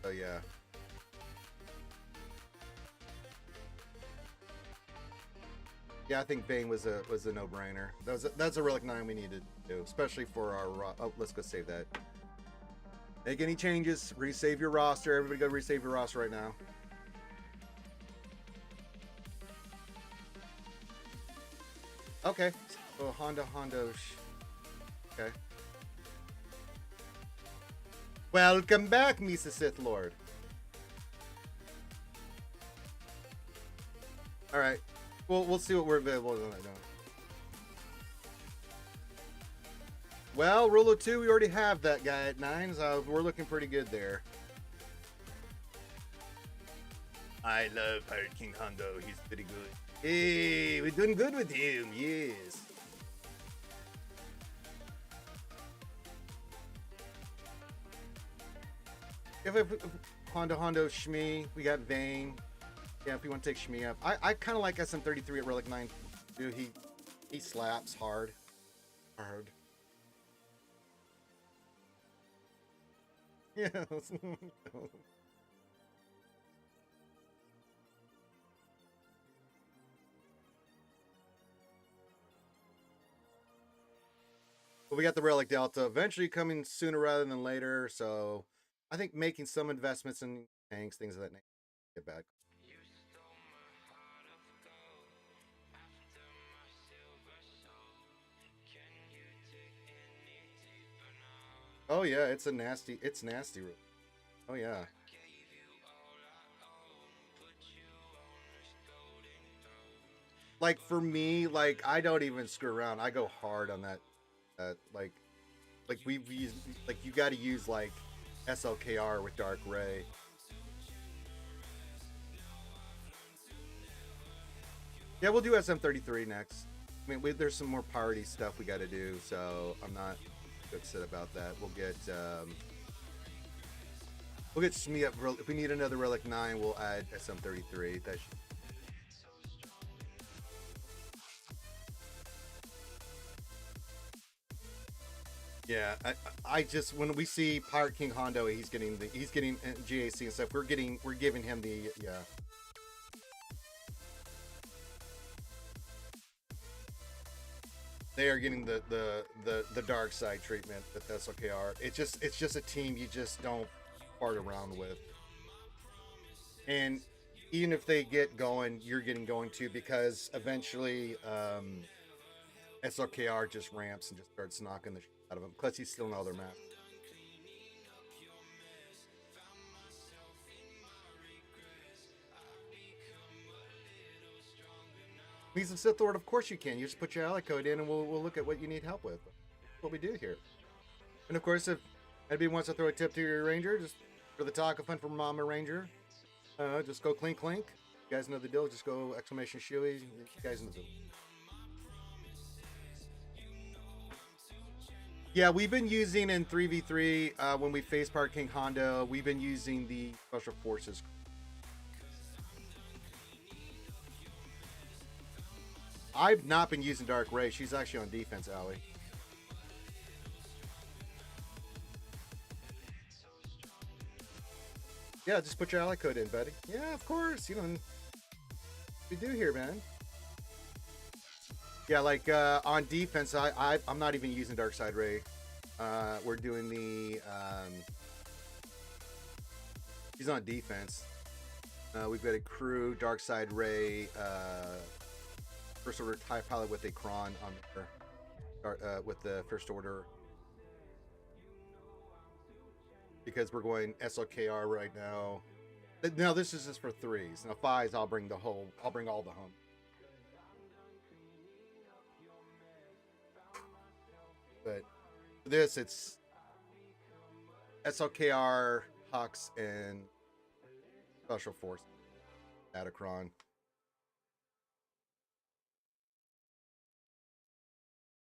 Oh yeah. Yeah, I think Bane was a no-brainer. That's a Relic 9 we needed to do, especially for our oh, let's go save that. Make any changes, resave your roster. Everybody go resave your roster right now. Okay. So Hondo. Okay. Welcome back, Misa Sith Lord. All right. We'll see what we're available on that now. Well, rule of 2, we already have that guy at 9, so we're looking pretty good there. I love Pirate King Hondo. He's pretty good. Hey, we're doing good with him. Yes. If Hondo, Shmi, we got Vane. Yeah, if we want to take Shmi up. I kind of like SM33 at Relic 9. Dude, he slaps hard. Yes. But we got the Relic Delta eventually coming sooner rather than later, so I think making some investments in tanks, things of that nature, get back. Oh yeah, it's nasty. Oh yeah. Like for me, like I don't even screw around. I go hard on that. Like we've used, like you got to use like SLKR with Dark Ray. Yeah, we'll do SM33 next. I mean, there's some more party stuff we got to do, so I'm not upset about that. We'll get Shmi up. If we need another Relic 9, we'll add SM33. That should... Yeah, I just when we see Pirate King Hondo, he's getting GAC and stuff. We're giving him the yeah. They are getting the dark side treatment that the SLKR. It's just a team you just don't fart around with. And even if they get going, you're getting going too, because eventually SLKR just ramps and just starts knocking the shit out of them. Plus he's still in all their map. He's a Sith Lord, of course you can. You just put your ally code in and we'll look at what you need help with. That's what we do here. And of course, if anybody wants to throw a tip to your ranger, just for the talk of fun for Mama Ranger, just go clink clink. You guys know the deal. Just go exclamation Shuey. You guys know the deal. Yeah, we've been using in 3v3 when we face part King Hondo, we've been using the Special Forces. I've not been using Dark Ray. She's actually on defense, Allie. Yeah, just put your ally code in, buddy. Yeah, of course. You know, we do here, man. Yeah, like on defense, I'm not even using Dark Side Ray. We're doing the he's on defense. We've got a crew, Dark Side Ray, First Order TIE Pilot with a Kron on there, with the First Order. Because we're going SLKR right now. Now this is just for 3s. Now 5s, I'll bring all the home. But for this, it's SLKR, Hux, and Special Force. Datacron.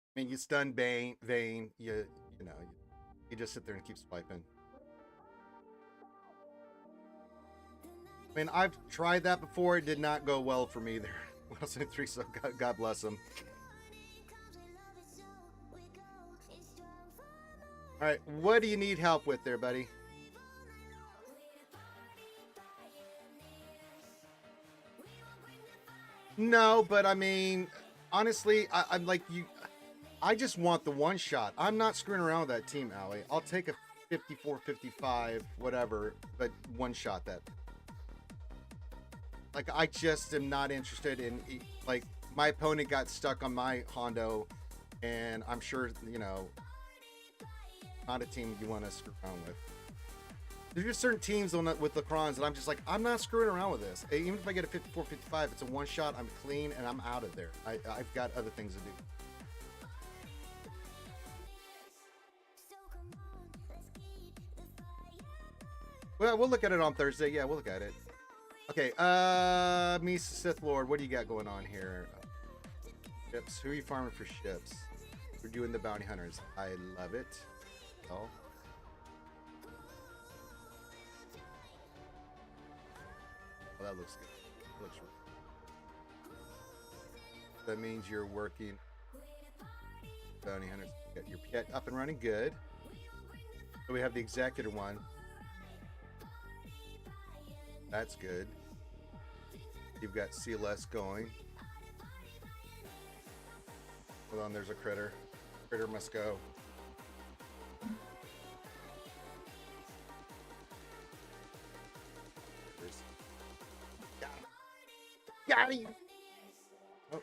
I mean, you stun Vayne, you know, you just sit there and keep swiping. I mean, I've tried that before. It did not go well for me there. Wilson 3, so God bless him. All right, what do you need help with there, buddy? No, but I mean, honestly, I'm like you. I just want the one shot. I'm not screwing around with that team, Allie. I'll take a 54, 55, whatever, but one shot that. Like, I just am not interested in, like, my opponent got stuck on my Hondo, and I'm sure, you know, not a team you want to screw around with. There's just certain teams with the Crons that I'm just like, I'm not screwing around with this. Even if I get a 54, 55, it's a one shot, I'm clean, and I'm out of there. I've got other things to do. Well, we'll look at it on Thursday. Yeah, we'll look at it. Okay, me Sith Lord, what do you got going on here? Ships. Who are you farming for ships? We're doing the bounty hunters. I love it. Oh. Oh, that looks good. That looks really. That means you're working bounty hunters. Get your pet up and running. Good. So we have the executor one. That's good. You've got CLS going. Hold on, there's a critter. Critter must go. Got him. Oh.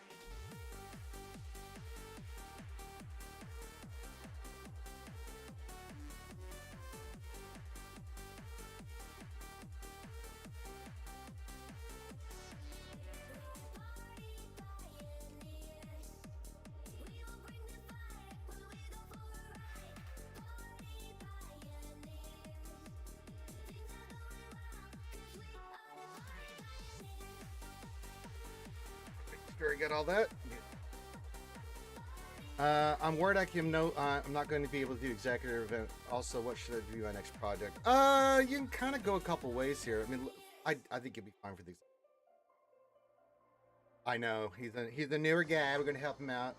Sure, I got all that. I'm worried I can I'm not going to be able to do executive event. Also, what should I do my next project? You can kind of go a couple ways here. I mean, I think you'll be fine for these. I know he's a newer guy. We're going to help him out.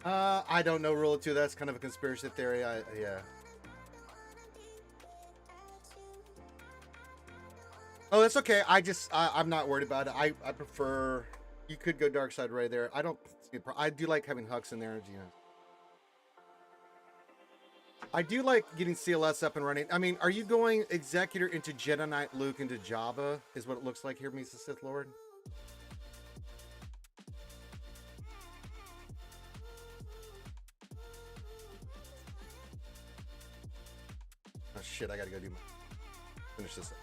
I don't know Rule of 2. That's kind of a conspiracy theory. Yeah. Oh, that's okay. I'm not worried about it. I prefer. You could go Dark Side right there. I do like having Hux in there. You know. I do like getting CLS up and running. I mean, are you going Executor into Jedi Knight Luke into Jabba? Is what it looks like here, Misa Sith Lord. Oh shit! I gotta go finish this up.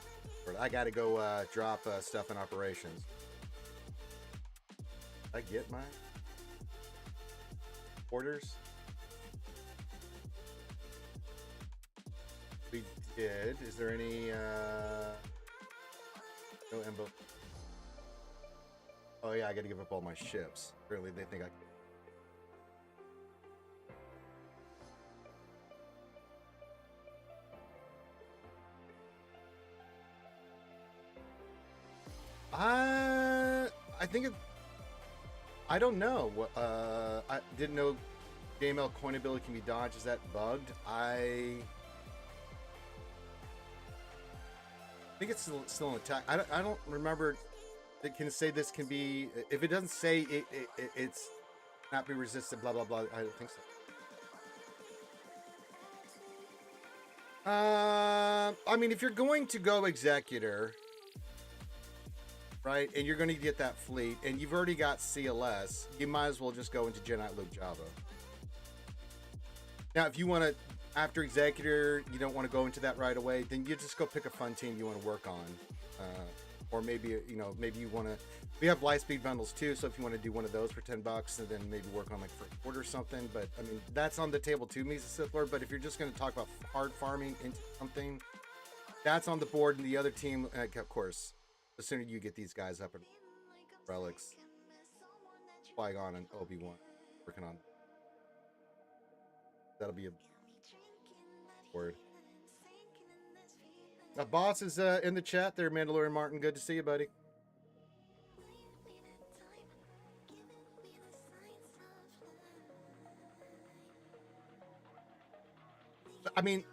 I gotta go drop stuff in operations. I get my orders. We did. Is there any Embo. Oh yeah, I gotta give up all my ships. Apparently they think I think it, I don't know. I didn't know JML coin ability can be dodged. Is that bugged? I think it's still an attack. I don't remember. It can say this can be, if it doesn't say it's not be resisted, blah blah blah. I don't think so. I mean, if you're going to go Executor, right, and you're going to get that fleet, and you've already got CLS, you might as well just go into Jedi Luke Java. Now, if you want to, after Executor, you don't want to go into that right away, then you just go pick a fun team you want to work on. Or maybe, you know, maybe you want to, we have Lightspeed bundles too, so if you want to do one of those for $10 and then maybe work on like for a quarter or something, but I mean, that's on the table too, me as a Sith Lord, but if you're just going to talk about hard farming into something, that's on the board, and the other team, of course, the sooner you get these guys up and relics, Qui-Gon and Obi-Wan working on, that'll be a word. Boss is in the chat there, Mandalorian Martin. Good to see you, buddy. I mean,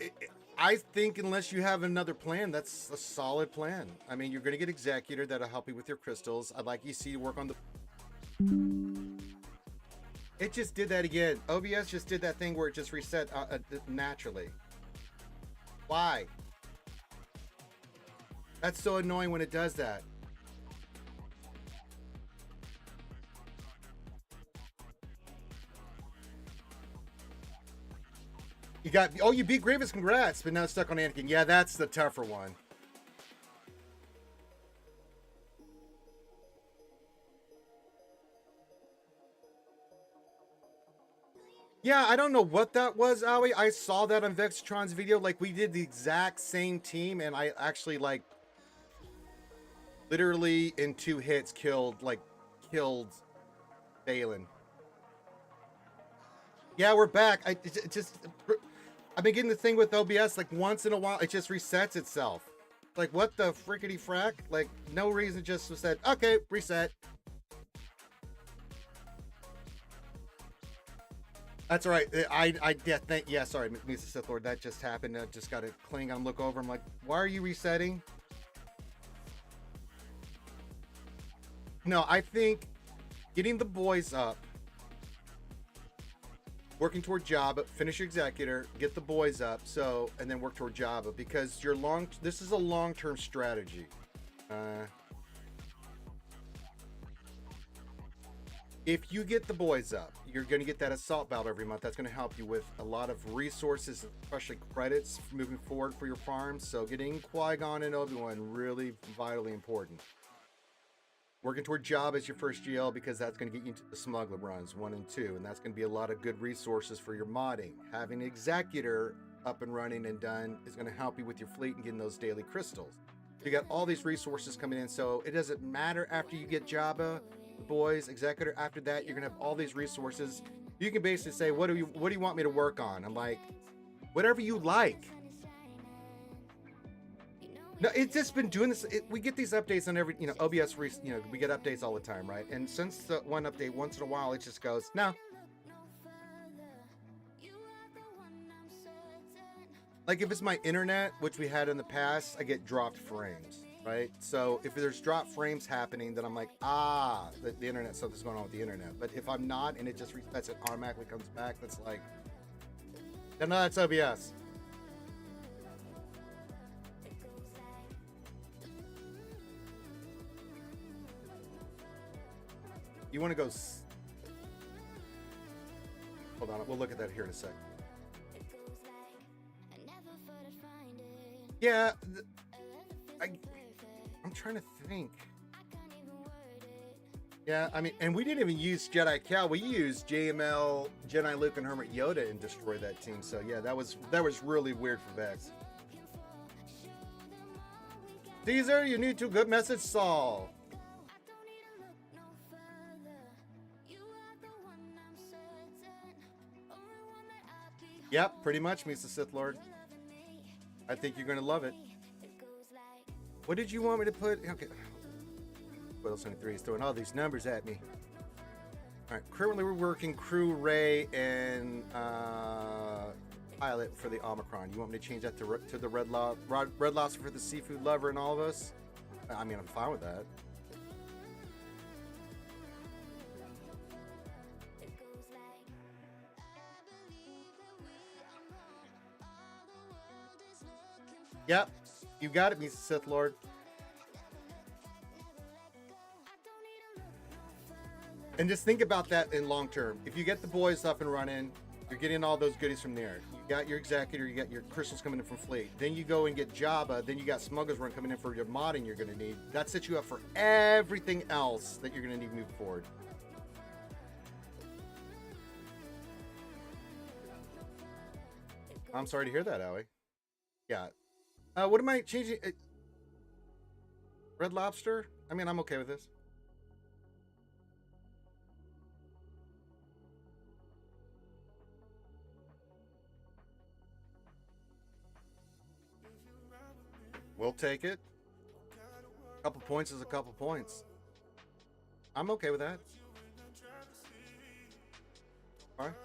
I think unless you have another plan, that's a solid plan. I mean, you're going to get Executor that'll help you with your crystals. I'd like you to see you work on the... It just did that again. OBS just did that thing where it just reset naturally. Why? That's so annoying when it does that. You got, oh, you beat Grievous, congrats, but now it's stuck on Anakin. Yeah, that's the tougher one. Yeah, I don't know what that was, Aoi. I saw that on Vextron's video. Like, we did the exact same team, and I actually, like, literally in 2 hits killed Balin. Yeah, we're back. I've been getting the thing with OBS, like, once in a while, it just resets itself. Like, what the frickety frack? Like, no reason, just said, okay, reset. That's all right. Yeah, sorry, Mr. Sith Lord, that just happened. I just got a Klingon look over. I'm like, why are you resetting? No, I think getting the boys up, working toward Jabba, finish Executor, get the boys up, so, and then work toward Jabba, because this is a long-term strategy. If you get the boys up, you're going to get that assault belt every month. That's going to help you with a lot of resources, especially credits moving forward for your farms. So getting Qui-Gon and Obi-Wan really vitally important. Working toward Jabba as your first GL, because that's going to get you into the smuggler runs 1 and 2, and that's going to be a lot of good resources for your modding. Having Executor up and running and done is going to help you with your fleet and getting those daily crystals. You got all these resources coming in, so it doesn't matter after you get Jabba, the boys, Executor. After that, you're gonna have all these resources. You can basically say, what do you want me to work on? I'm like, whatever you like. No, it's just been doing this. We get these updates on every, OBS, we get updates all the time, right? And since the one update, once in a while, it just goes, no. Like if it's my internet, which we had in the past, I get dropped frames, right? So if there's drop frames happening, then I'm like, the internet, something's going on with the internet. But if I'm not, and it just resets, it automatically comes back, that's like, no, that's OBS. You want to go, hold on, we'll look at that here in a sec. Yeah, I'm trying to think. Yeah, I mean, and we didn't even use Jedi Cal. We used JML, Jedi Luke, and Hermit Yoda and destroy that team. So yeah, that was really weird for Vex. Caesar, you need to good message Saul. Yep, pretty much, Misa Sith Lord. I think you're gonna love it. What did you want me to put? Okay. What else? 3 is throwing all these numbers at me. All right. Currently, we're working crew Ray and pilot for the Omicron. You want me to change that to the Red Lobster for the seafood lover and all of us? I mean, I'm fine with that. Yep, you got it, Misa Sith Lord. And just think about that in long term. If you get the boys up and running, you're getting all those goodies from there. You got your executor, you got your crystals coming in from Fleet. Then you go and get Jabba. Then you got Smuggler's Run coming in for your modding you're going to need. That sets you up for everything else that you're going to need moving forward. I'm sorry to hear that, Howie. Yeah. What am I changing? Red Lobster? I mean, I'm okay with this. We'll take it. A couple points is a couple points. I'm okay with that. All right.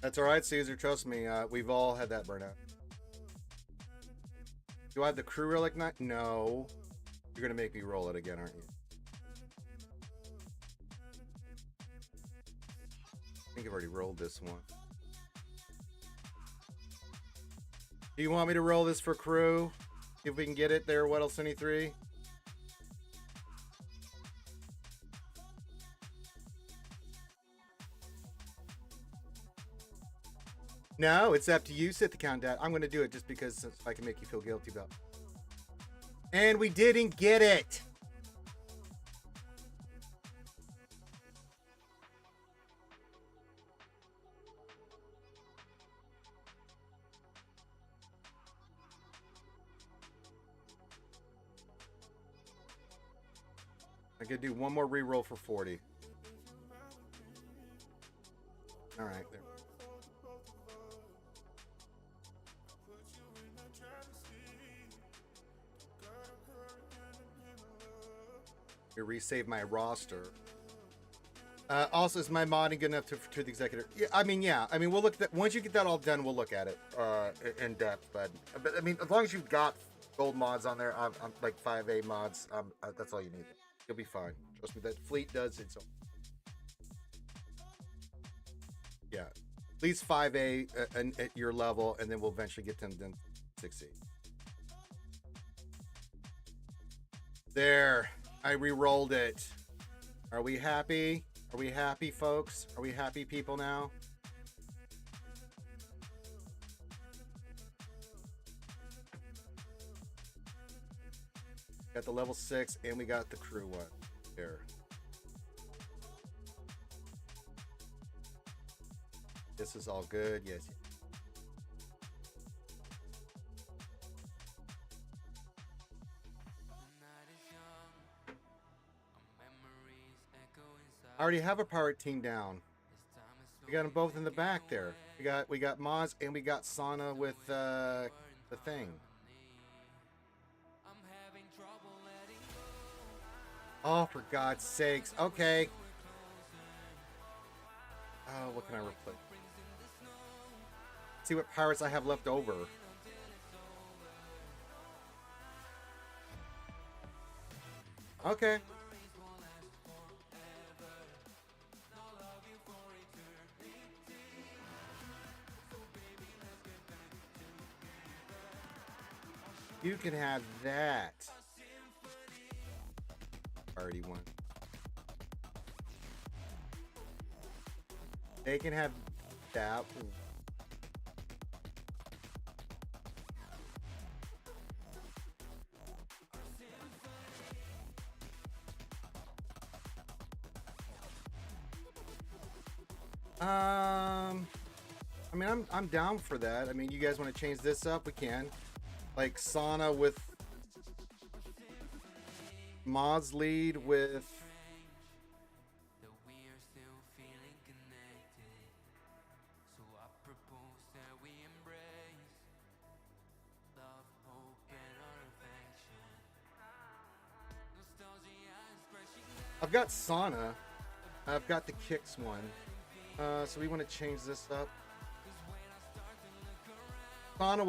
That's all right, Caesar. Trust me. We've all had that burnout. Do I have the crew relic knight? No. You're going to make me roll it again, aren't you? I think I've already rolled this one. Do you want me to roll this for crew? If we can get it there, what else? 23? No, it's up to you. Set the countdown. I'm going to do it just because I can make you feel guilty about it. And we didn't get it. I could do one more reroll for 40. All right. There. You resave my roster. Also, is my modding good enough to the executor? Yeah, I mean, we'll look at that once you get that all done. We'll look at it in depth. But I mean, as long as you've got gold mods on there, I'm like 5A mods. That's all you need. You'll be fine. Trust me. That Fleet does its own. Yeah, at least 5A at your level, and then we'll eventually get them to 6C. There. I re-rolled it. Are we happy? Are we happy, folks? Are we happy people now? Got the level 6 and we got the crew one. There. This is all good. Yes. I already have a pirate team down. We got them both in the back there. We got Maz and we got Sana with the thing. Oh, for God's sakes. Okay. Oh, what can I replace? See what pirates I have left over. Okay. You can have that. Already won. They can have that. I I mean, I'm down for that. I mean, you guys want to change this up? We can. Like Sana with Moz lead with. I've got Sana. I've got the Kicks one. So we want to change this up. Sana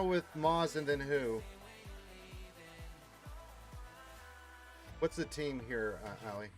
with Moz and then who? What's the team here, Allie?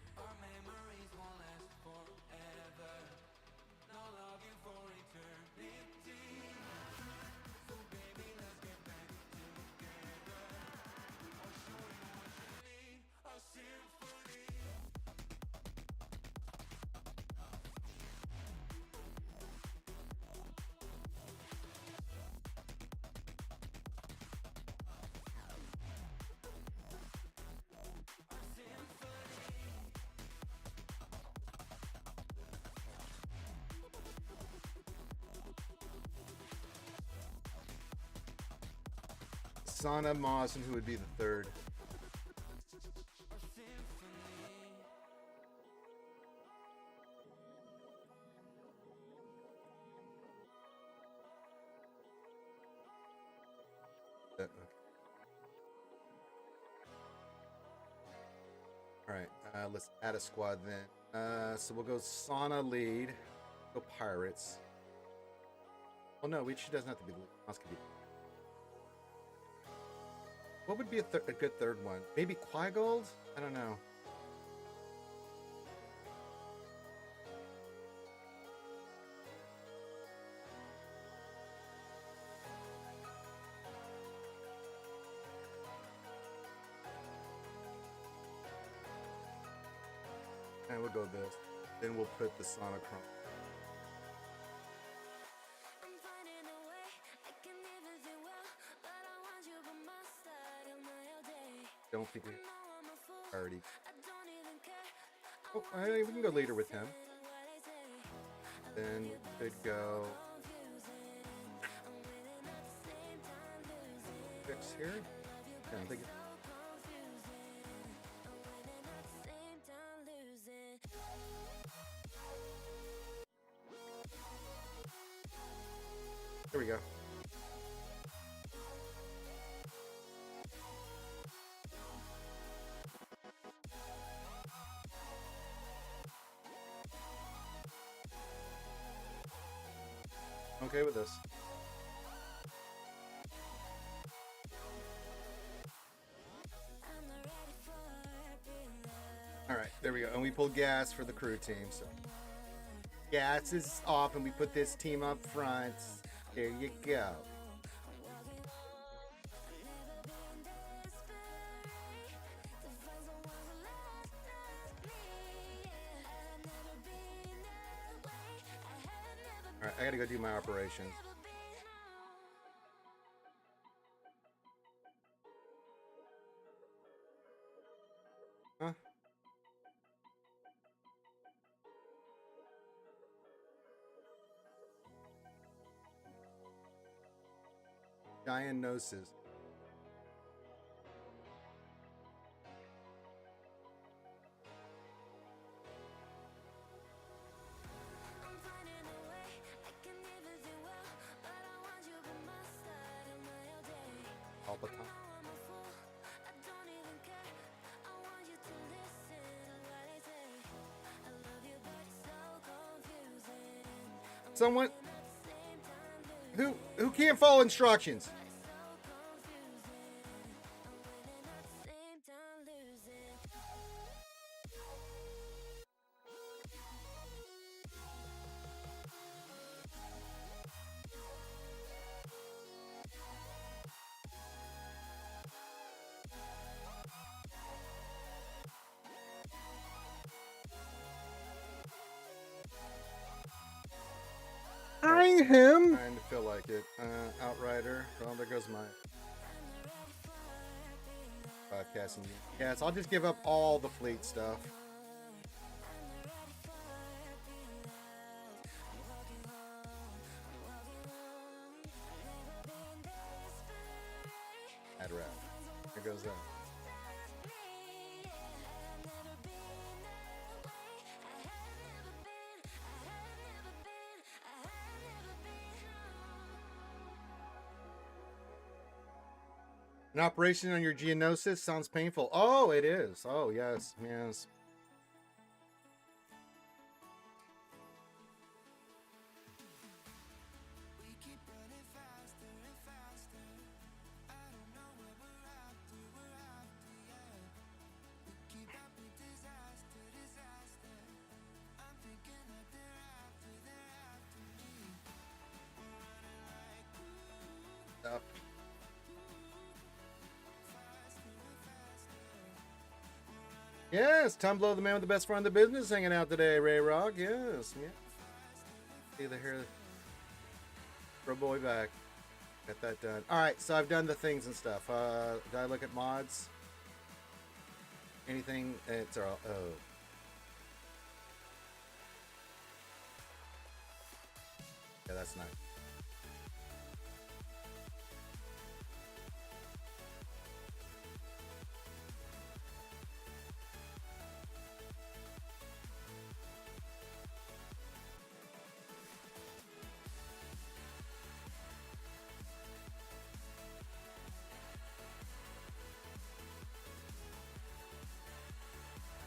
Sana, Moz, and who would be the third? Okay. All right, let's add a squad then. So we'll go Sana lead. Go Pirates. Oh no, she doesn't have to be lead. Moz could be. What would be a good third one? Maybe Qui-Gold? I don't know. And we'll go this. Then we'll put the Sonic Chrome. Don't think we already. Oh, we can go later with him. Then we could go. Fix here. Yeah, I think. There we go. Okay with this. All right, there we go. And we pulled gas for the crew team. So gas is off, and we put this team up front. There you go. All right, I gotta go do my operations. Huh? Diagnosis. Palpatine. Someone who can't follow instructions. I him. Kind of feel like it. Outrider. Well, there goes my broadcasting. Yes, I'll just give up all the fleet stuff. goes that. An operation on your geonosis sounds painful. Oh, it is. Oh, yes, yes. Up. Yes, Tumblo, the man with the best friend in the business, hanging out today. Ray Rock, yes, yeah. See the hair, throw boy back. Got that done. All right, so I've done the things and stuff. Did I look at mods? Anything? It's all. Oh. Yeah, that's nice.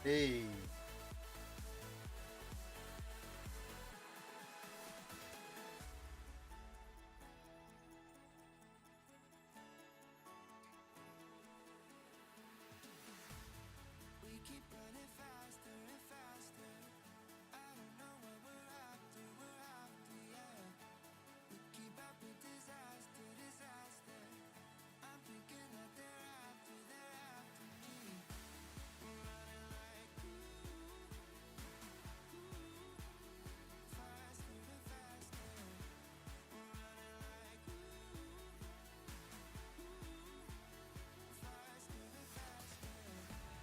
Hey.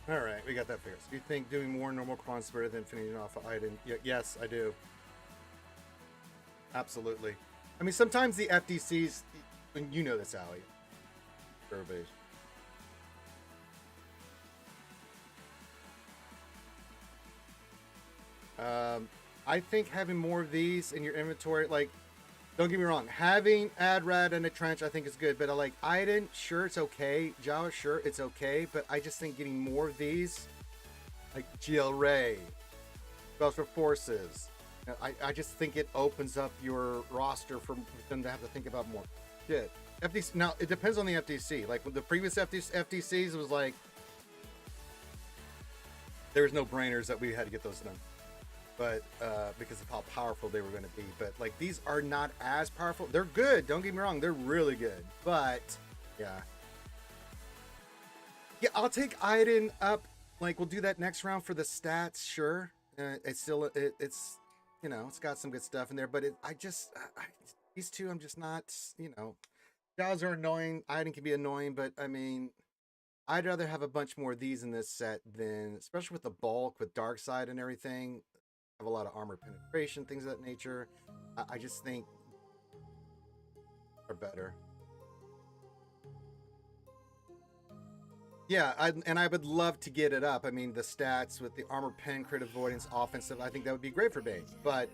All right, we got that figured. So you think doing more normal cron is better than finishing off Iden? Yes, I do. Absolutely. I mean, sometimes the FDCs, and you know this, Allie. Everybody. I think having more of these in your inventory, like, don't get me wrong, having Adrad and a trench I think is good, but I like Iden, sure it's okay. Jawa, sure it's okay, but I just think getting more of these, like GL Ray, spells for forces, I just think it opens up your roster for them to have to think about more shit. FDC, now it depends on the FDC. Like with the previous FDCs, it was like there was no brainers that we had to get those done. But because of how powerful they were going to be. But like these are not as powerful. They're good. Don't get me wrong. They're really good. But yeah, I'll take Iden up. Like we'll do that next round for the stats. Sure, it's still it's you know it's got some good stuff in there. But these two I'm just not Jaws are annoying. Iden can be annoying, but I mean. I'd rather have a bunch more of these in this set than, especially with the bulk, with Dark Side and everything. Have a lot of armor penetration, things of that nature. I just think are better. Yeah, I would love to get it up. I mean, the stats with the armor pen, crit avoidance, offensive, I think that would be great for Bane. But,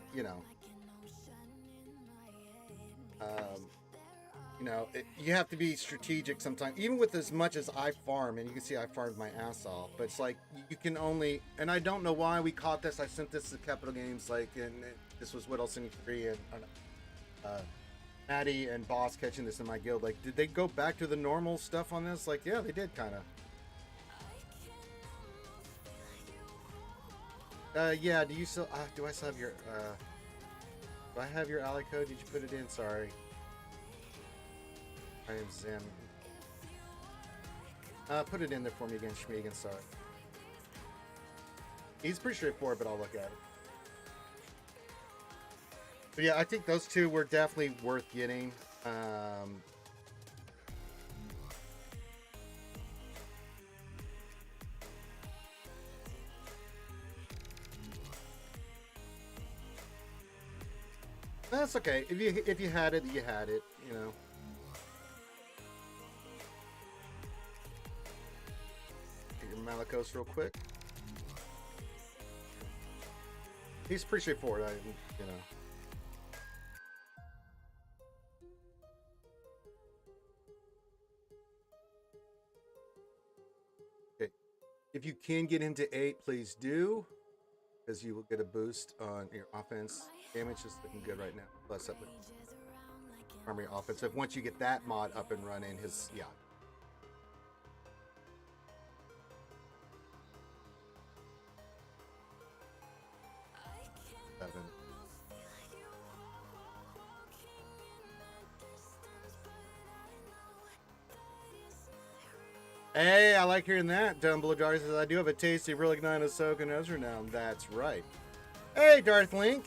you have to be strategic sometimes. Even with as much as I farm, and you can see I farmed my ass off, but it's like you can only, and I don't know why we caught this. I sent this to Capital Games, this was Whittle 3 and Maddie and Boss catching this in my guild. Like, did they go back to the normal stuff on this? Like, yeah, they did kind of. Yeah, do you still, do I still have your, do I have your ally code? Did you put it in? Sorry. I am Zim. Put it in there for me again, Schmegan, sorry. He's pretty straightforward, but I'll look at it. But yeah, I think those two were definitely worth getting. That's okay. If you had it, you had it, Malicos real quick. He's pretty straightforward, you know. Okay, if you can get into 8, please do, because you will get a boost on your offense. Damage is looking good right now. Plus up with primary offensive. Once you get that mod up and running, his 7. Hey, I like hearing that. Dumbledore says, I do have a tasty Real Ignite Ahsoka and Ezra now. That's right. Hey, Darth Link.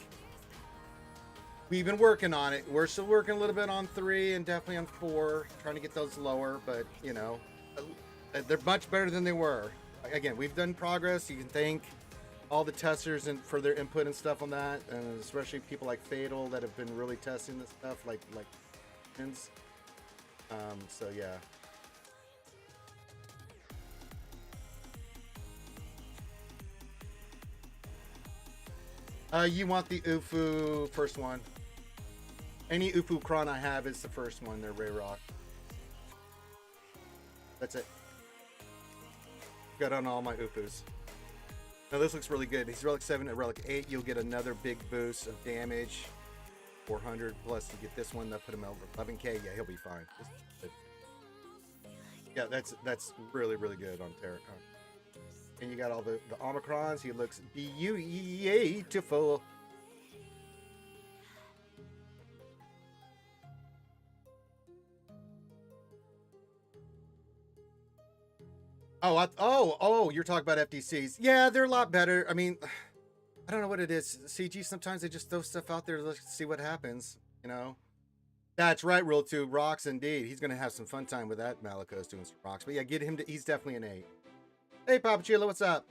We've been working on it. We're still working a little bit on 3 and definitely on 4. Trying to get those lower, but, you know, they're much better than they were. Again, we've done progress. You can thank all the testers and for their input and stuff on that, and especially people like Fatal that have been really testing this stuff, like so yeah. You want the Ufu first one. Any Ufu Kron I have is the first one. They're Ray Rock. That's it. Got on all my Ufus. Now this looks really good. He's Relic 7 and Relic 8. You'll get another big boost of damage. 400 plus you get this one. That put him over 11k. Yeah, he'll be fine. Yeah, that's really good on Terra. And you got all the Omicrons. He looks beautiful. Oh, you're talking about FDCs. Yeah, they're a lot better. I mean, I don't know what it is. CG, sometimes they just throw stuff out there. Let's see what happens, you know? That's right, Rule 2. Rocks, indeed. He's going to have some fun time with that. Malicos doing some rocks. But yeah, get him to, he's definitely an 8. Hey, Papa Chila, what's up?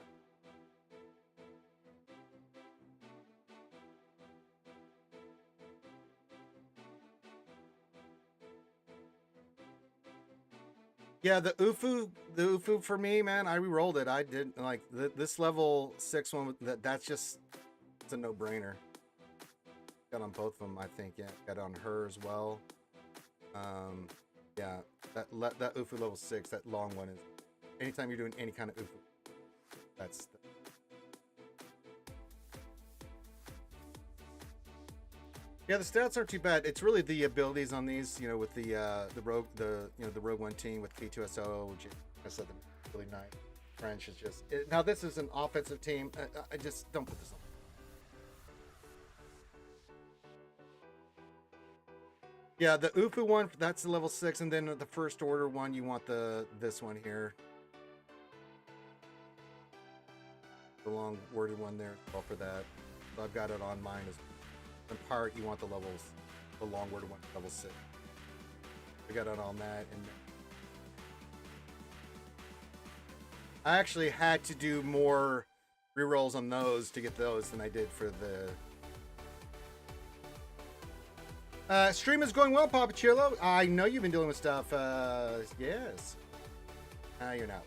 Yeah, the Ufu for me, man, I re-rolled it. I did like this level 6 one. That's just, it's a no-brainer. Got on both of them, I think. Yeah, got on her as well. Yeah, that Ufu level 6, that long one is. Anytime you're doing any kind of Ufu, that's. Yeah, the stats aren't too bad. It's really the abilities on these, you know, with the rogue, the Rogue One team with K2SO, which I said, really nice. French is just now. This is an offensive team. I just don't put this on. Yeah, the Ufu one, that's the level 6, and then the First Order one, you want this one here. The long worded one there, well for that. So I've got it on mine as in part. You want the levels, the long worded one, level 6. We got it on that, and I actually had to do more rerolls on those to get those than I did for the stream is going well, Papa Chillo. I know you've been dealing with stuff. Yes. You're not.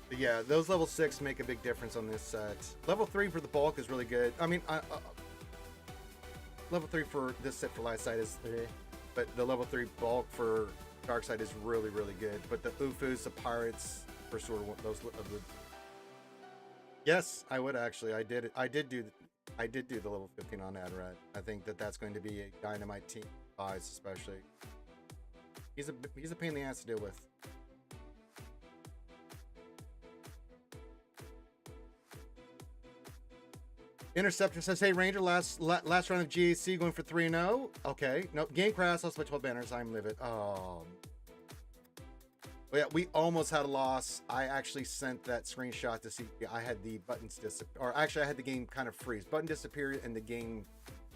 But yeah, those level 6 make a big difference on this set. Level 3 for the bulk is really good. I mean, level 3 for this set for light side is, but the level 3 bulk for dark side is really good. But the Ufus, the pirates, for sort of those of the. Yes, I would actually. I did do the level 15 on Adrat. I think that's going to be a dynamite team buys, especially. He's a pain in the ass to deal with. Interceptor says, "Hey Ranger, last round of GAC going for 3-0. Okay, no game crash. I'll switch 12 banners. I'm livid. Oh, well, yeah, we almost had a loss. I actually sent that screenshot to see. I had the buttons disappear, or actually, I had the game kind of freeze. Button disappeared, and the game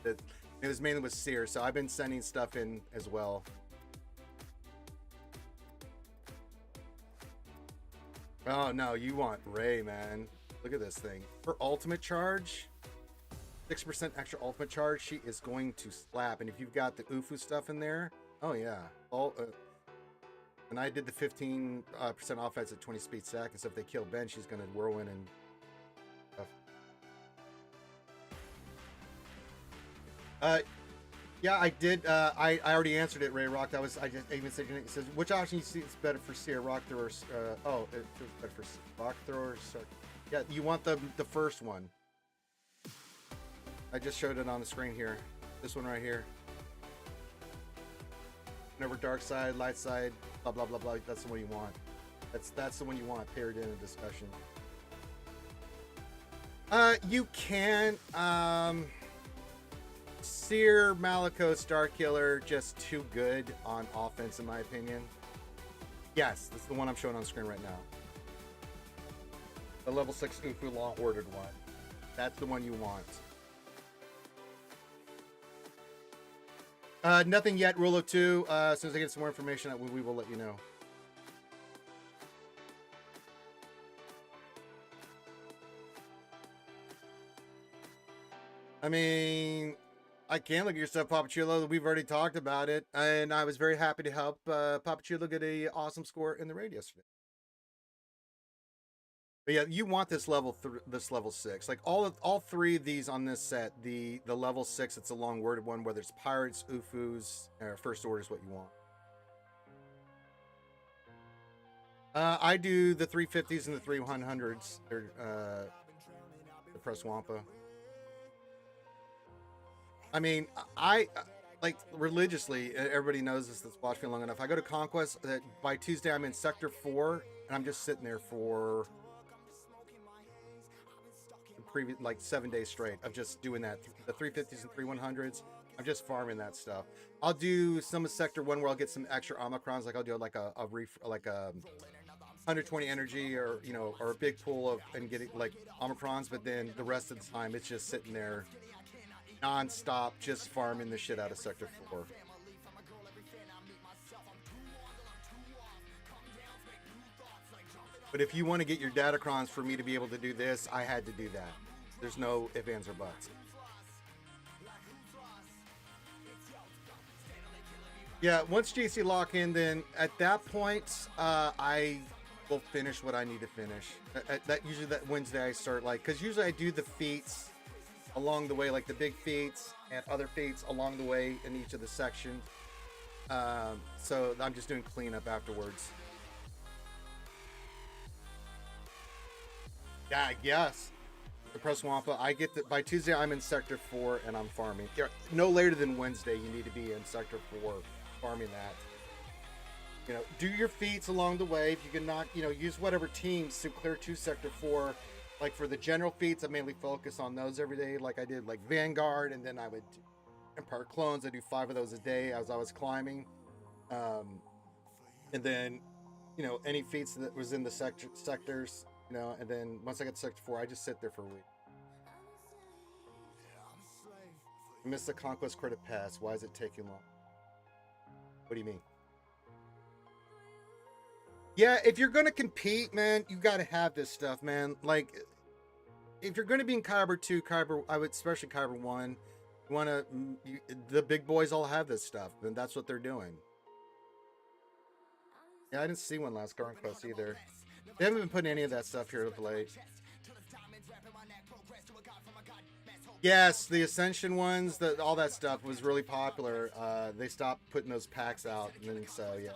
it was mainly with Sear. So I've been sending stuff in as well. Oh no, you want Ray, man? Look at this thing for ultimate charge." 6% extra ultimate charge, she is going to slap. And if you've got the Ufu stuff in there, oh yeah, And I did the 15% offense at 20 speed seconds. So if they kill Ben, she's going to whirlwind and stuff. Yeah, I did. I already answered it, Ray Rock. I even said it says which option you see is better for Seer, Rock Thrower? It feels better for Rock Thrower. Yeah, you want the first one. I just showed it on the screen here. This one right here. Whenever dark side, light side, blah blah blah blah. That's the one you want. That's the one you want. Period. In a discussion. You can. Seer, Maliko, Starkiller, just too good on offense, in my opinion. Yes, that's the one I'm showing on screen right now. The level 6 Ufu long ordered one. That's the one you want. Nothing yet, Rule of 2. As soon as I get some more information, we will let you know. I mean, I can look at your stuff, Papachulo. We've already talked about it, and I was very happy to help Papachulo get a awesome score in the raid yesterday. But yeah, you want this level 6. Like all three of these on this set, the level 6, it's a long worded one, whether it's pirates, Ufus, or first order is what you want. I do the 350s and the 300s. They're the press wampa. I mean, I like religiously, everybody knows this that's watched me long enough. I go to Conquest, by Tuesday I'm in Sector 4, and I'm just sitting there for the previous, like 7 days straight of just doing that. The 350s and 3100s, I'm just farming that stuff. I'll do some of Sector 1 where I'll get some extra Omicrons, like I'll do like a 120 energy or, you know, or a big pool of, and getting like Omicrons, but then the rest of the time it's just sitting there non-stop, just farming the shit out of Sector 4. But if you want to get your datacrons for me to be able to do this, I had to do that. There's no ifs, ands, or buts. Yeah, once GC lock in, then at that point, I will finish what I need to finish. Usually that Wednesday I start, like, because usually I do the feats along the way, like the big feats and other feats along the way in each of the sections. So I'm just doing cleanup afterwards. Yeah, yes. The press wampa. I get that by Tuesday I'm in Sector 4 and I'm farming. No later than Wednesday you need to be in Sector 4 farming that. You know, do your feats along the way. If you can not, you know, use whatever teams to clear to Sector 4. Like for the general feats, I mainly focus on those every day. Like I did like Vanguard, and then I would do Empire Clones. I do 5 of those a day as I was climbing. And then, you know, any feats that was in the sectors, you know, and then once I get to Sector 4, I just sit there for a week. I missed the Conquest credit pass. Why is it taking long? What do you mean? Yeah, if you're going to compete, man, you got to have this stuff, man. Like, if you're going to be in Kyber 2, I would, especially Kyber 1, you want to, the big boys all have this stuff, and that's what they're doing. Yeah, I didn't see one last Conquest either. They haven't been putting any of that stuff here of late. Yes, the Ascension ones, all that stuff was really popular. They stopped putting those packs out, and then so, yeah.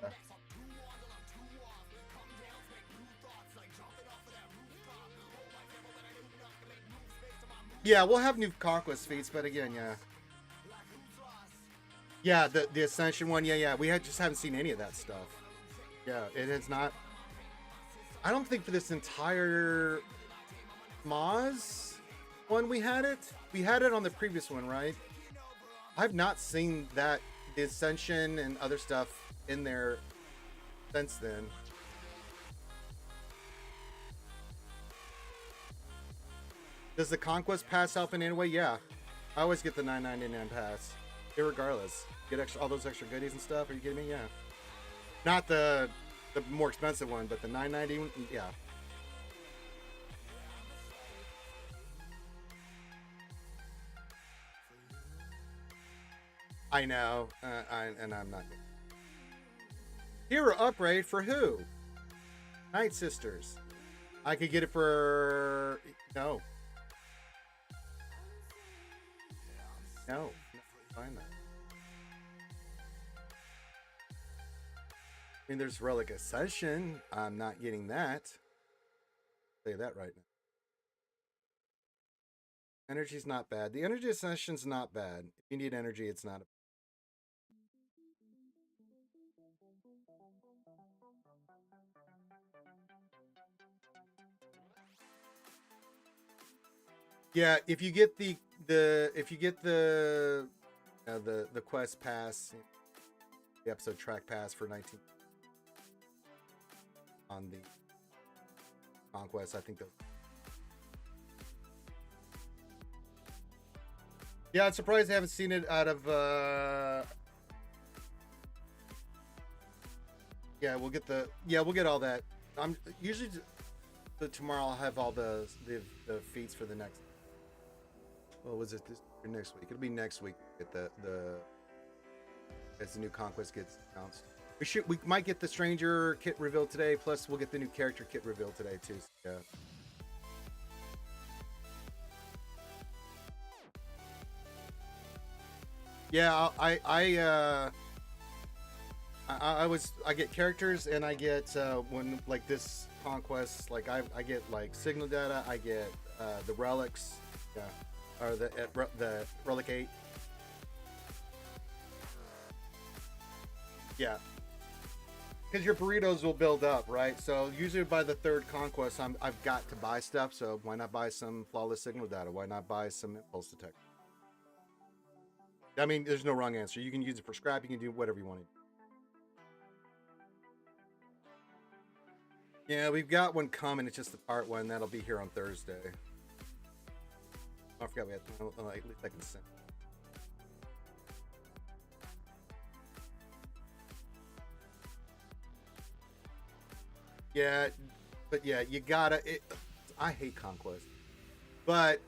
Yeah, we'll have new Conquest feats, but again, yeah. Yeah, the Ascension one, yeah. We just haven't seen any of that stuff. Yeah, it has not. I don't think for this entire Maz one we had it. We had it on the previous one, right? I've not seen that, the Ascension and other stuff in there since then. Does the Conquest pass help in any way? Yeah. I always get the $9.99 pass. Irregardless. Get all those extra goodies and stuff. Are you kidding me? Yeah. Not the more expensive one, but the $9.90, yeah. I know. And I'm not. Hero upgrade for who? Night Sisters. I could get it for no. No. Find that. I mean, there's Relic Ascension. I'm not getting that. I'll say that right now. Energy's not bad. The Energy Ascension's not bad. If you need energy, it's not. Yeah, if you get the quest pass, the episode track pass for 19 on the conquest, I think that. Yeah, I'm surprised I haven't seen it out of. Yeah, we'll get all that. I'm usually tomorrow. I'll have all the feats for the next. What was it this or next week? It'll be next week. Get the as the new conquest gets announced. We might get the stranger kit revealed today. Plus, we'll get the new character kit revealed today too. So, yeah. I get characters and I get when like this conquest, like I get like signal data. I get the relics, yeah, or the relic 8. Yeah, because your burritos will build up, right? So usually by the third conquest, I've got to buy stuff. So why not buy some flawless signal data? Why not buy some impulse detector? I mean, there's no wrong answer. You can use it for scrap. You can do whatever you want to do. Yeah, we've got one coming. It's just the part one that'll be here on Thursday. Oh, I forgot we had. At least I can send. Yeah, but yeah, you gotta. I hate conquest, but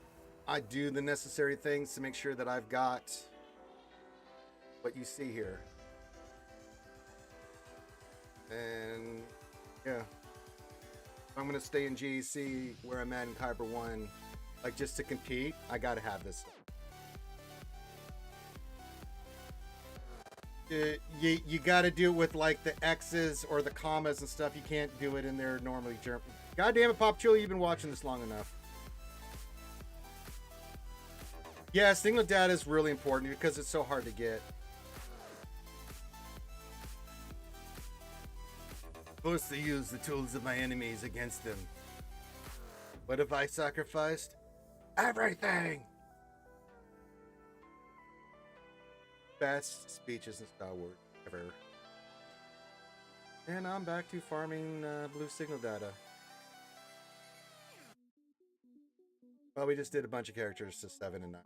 I do the necessary things to make sure that I've got what you see here. And yeah. I'm gonna stay in GEC where I'm at in Kyber 1, like just to compete. I gotta have this stuff. You gotta do it with like the X's or the commas and stuff. You can't do it in there normally. God damn it, Pop Chili, you've been watching this long enough. Yeah, signal data is really important because it's so hard to get. Forced to use the tools of my enemies against them. What if I sacrificed everything? Best speeches in Star Wars ever. And I'm back to farming blue signal data. Well, we just did a bunch of characters to 7 and 9.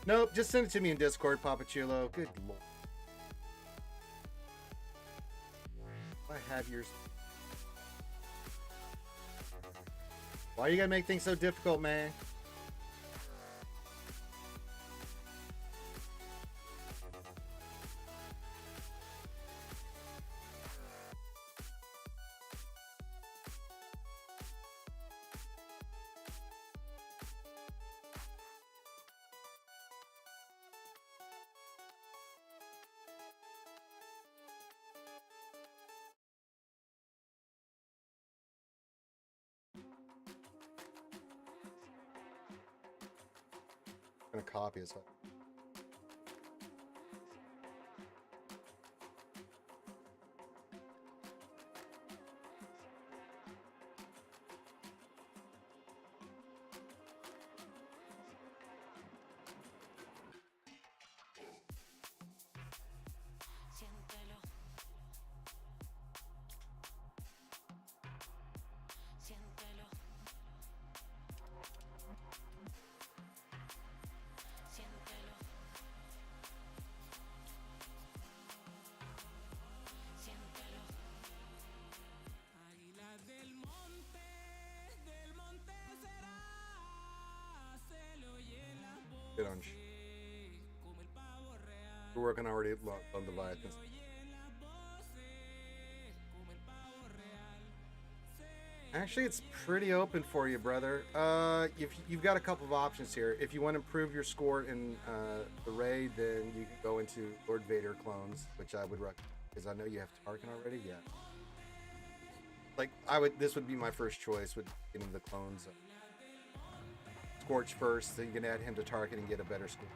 Nope, just send it to me in Discord, Papachulo. Good lord. I have yours. Why you gotta make things so difficult, man? I'm gonna copy it. We're working already on the Leviathans. Actually, it's pretty open for you, brother. If you've got a couple of options here. If you want to improve your score in the raid, then you can go into Lord Vader clones, which I would recommend because I know you have Tarkin already. Yeah. Like this would be my first choice with getting the clones. Scorch first, then you can add him to Tarkin and get a better score.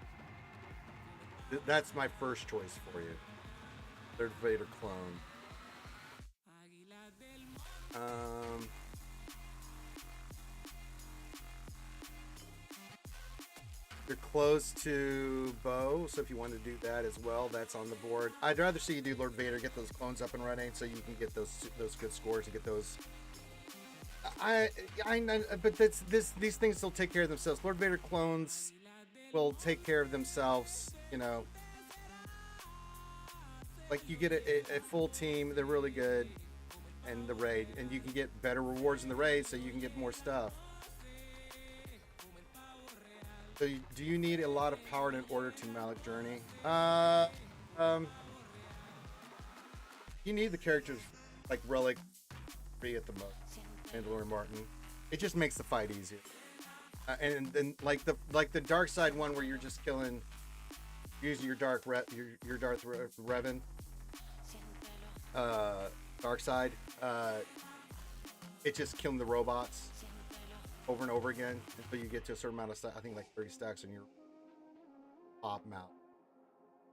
That's my first choice for you. Lord Vader clone. You're close to Bo, so if you want to do that as well, that's on the board. I'd rather see you do Lord Vader, get those clones up and running, so you can get those good scores and get those. But these things will take care of themselves. Lord Vader clones will take care of themselves. You know, like you get a full team, they're really good, and the raid, and you can get better rewards in the raid, so you can get more stuff. So do you need a lot of power in order to Malik Journey? You need the characters like Relic 3 at the most, Mandalorian Martin. It just makes the fight easier. And then like the dark side one where you're just killing using your Darth Revan. Dark side. It's just killing the robots over and over again until you get to a certain amount of stacks. I think like 30 stacks on your pop mount.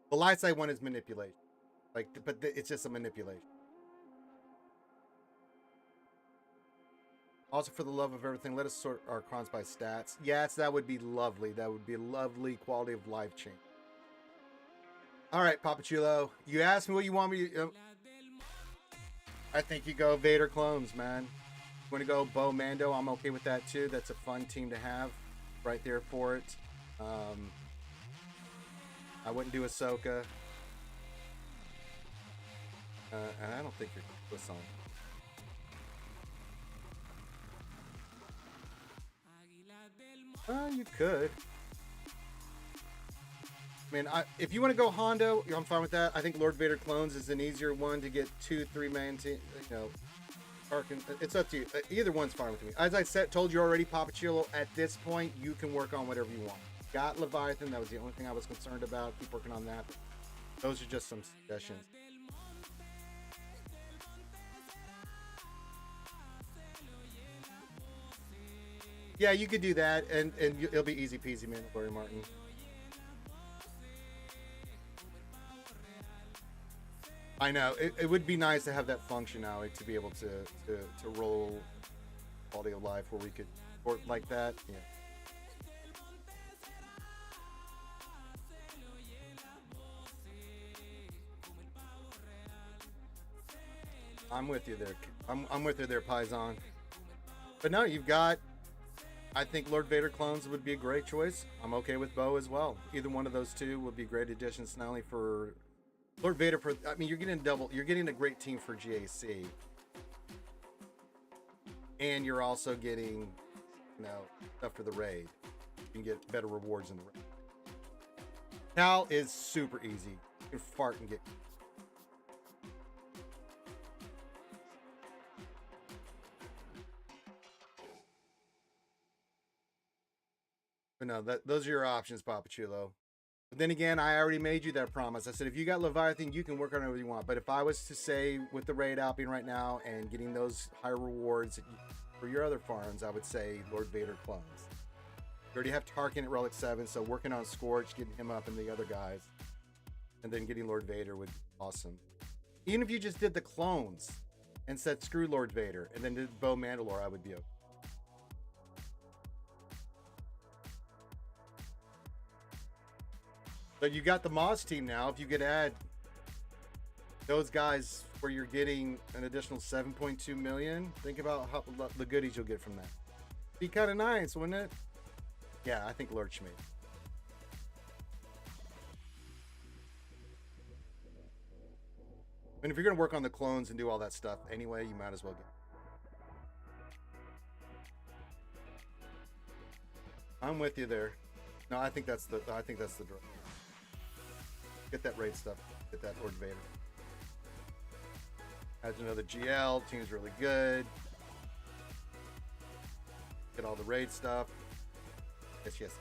The light side one is manipulation, it's just a manipulation. Also, for the love of everything, let us sort our crons by stats. Yes, that would be lovely. That would be a lovely quality of life change. All right, Papa Chulo, you asked me what you want me to. I think you go Vader clones, man. Want to go Bo Mando? I'm okay with that too. That's a fun team to have, right there for it. I wouldn't do Ahsoka. And I don't think you're with on. You could. I mean, if you want to go Hondo, I'm fine with that. I think Lord Vader clones is an easier one to get 2-3 man team. You know. It's up to you. Either one's fine with me. As I told you already, Papa Chilo, at this point, you can work on whatever you want. Got Leviathan. That was the only thing I was concerned about. Keep working on that. Those are just some suggestions. Yeah, you could do that, and it'll be easy peasy, Mandalorian Martin. I know it would be nice to have that functionality to be able to roll quality of life where we could work like that. Yeah. I'm with you there. I'm with you there, Paisan. But no, you've got. I think Lord Vader clones would be a great choice. I'm okay with Bo as well. Either one of those two would be great additions, not only for Lord Vader. I mean, you're getting a great team for GAC, and you're also getting, stuff for the raid. You can get better rewards in the raid. Cal is super easy. You can fart and get. But no, those are your options, Papa Chulo. But then again, I already made you that promise. I said, if you got Leviathan, you can work on whatever you want. But if I was to say with the raid outbeing right now and getting those higher rewards for your other farms, I would say Lord Vader clones. You already have Tarkin at Relic 7, so working on Scorch, getting him up and the other guys, and then getting Lord Vader would be awesome. Even if you just did the clones and said screw Lord Vader and then did Bo Mandalore, I would be okay. So you got the Moz team now. If you could add those guys where you're getting an additional 7.2 million, think about how the goodies you'll get from that. Be kind of nice, wouldn't it? Yeah, I think Lord Schmidt. And if you're going to work on the clones and do all that stuff anyway, you might as well get. I'm with you there. No, I think that's the direction. Get that raid stuff. Get that Lord Vader. Adds another GL. Team's really good. Get all the raid stuff. Yes, yes.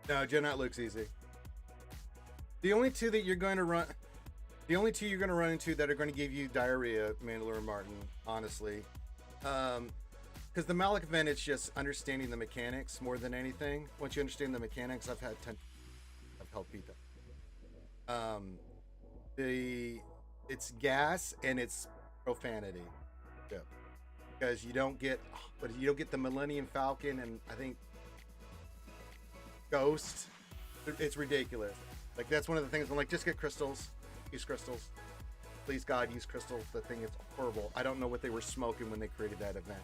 No, Jedi looks easy. The only two that you're going to run, the only two you're going to run into that are going to give you diarrhea, Mandalore and Martin, honestly, because the Malik event, it's just understanding the mechanics more than anything. Once you understand the mechanics, I've helped beat them. It's gas and it's profanity, yeah, because you don't get the Millennium Falcon and I think Ghost. It's ridiculous. Like that's one of the things I'm like, just get crystals, use crystals, please God, use crystals. The thing is horrible. I don't know what they were smoking when they created that event.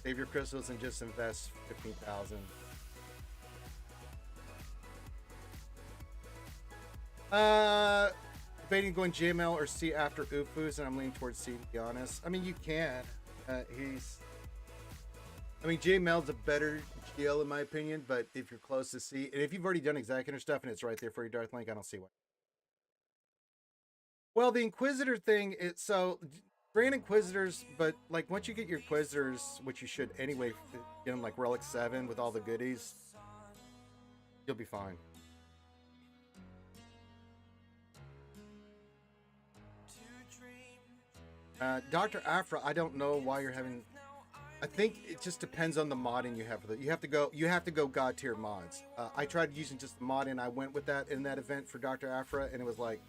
Save your crystals and just invest 15,000. Debating going JML or C after Ufus, and I'm leaning towards C to be honest. I mean, you can. JML's a better GL in my opinion, but if you're close to C, and if you've already done Executor stuff and it's right there for your Darth Link, I don't see why. Well, the Inquisitor thing, so Grand Inquisitors, but like once you get your Inquisitors, which you should anyway, get them like Relic 7 with all the goodies, you'll be fine. Dr. Afra, I don't know why you're having. I think it just depends on the modding you have for that. You have to go God tier mods. I tried using just the mod and I went with that in that event for Dr. Afra, and it was like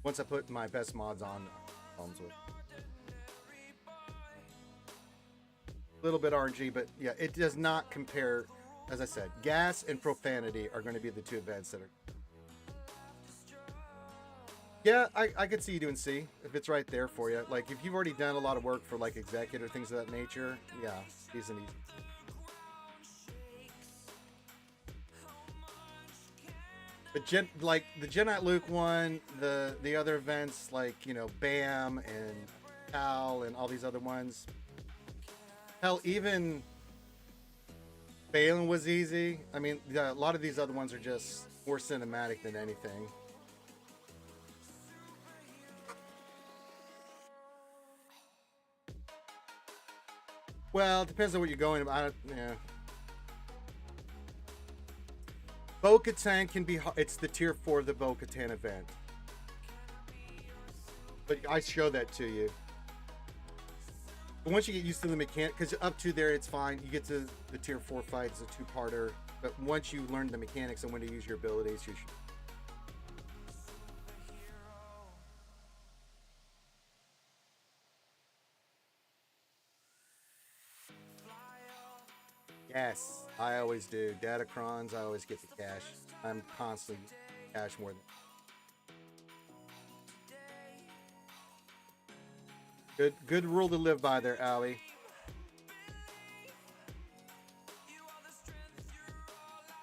once I put my best mods on, problems with. A little bit RNG, but yeah, it does not compare. As I said, gas and profanity are going to be the two events that are. Yeah, I could see you doing C if it's right there for you. Like if you've already done a lot of work for like Executor, things of that nature, yeah, C's and easy. But like the Jedi Luke one, the other events like BAM and Cal and all these other ones. Hell, even Balin was easy. I mean, a lot of these other ones are just more cinematic than anything. Well, it depends on what you're going about. Yeah. Bo-Katan can be. It's the tier 4 of the Bo-Katan event. But I show that to you. But once you get used to the mechanic, because up to there it's fine. You get to the tier 4 fight, it's a two-parter. But once you learn the mechanics and when to use your abilities, you should. Yes, I always do. Datacrons, I always get the cash. I'm constantly cash more than. Good rule to live by there, Allie.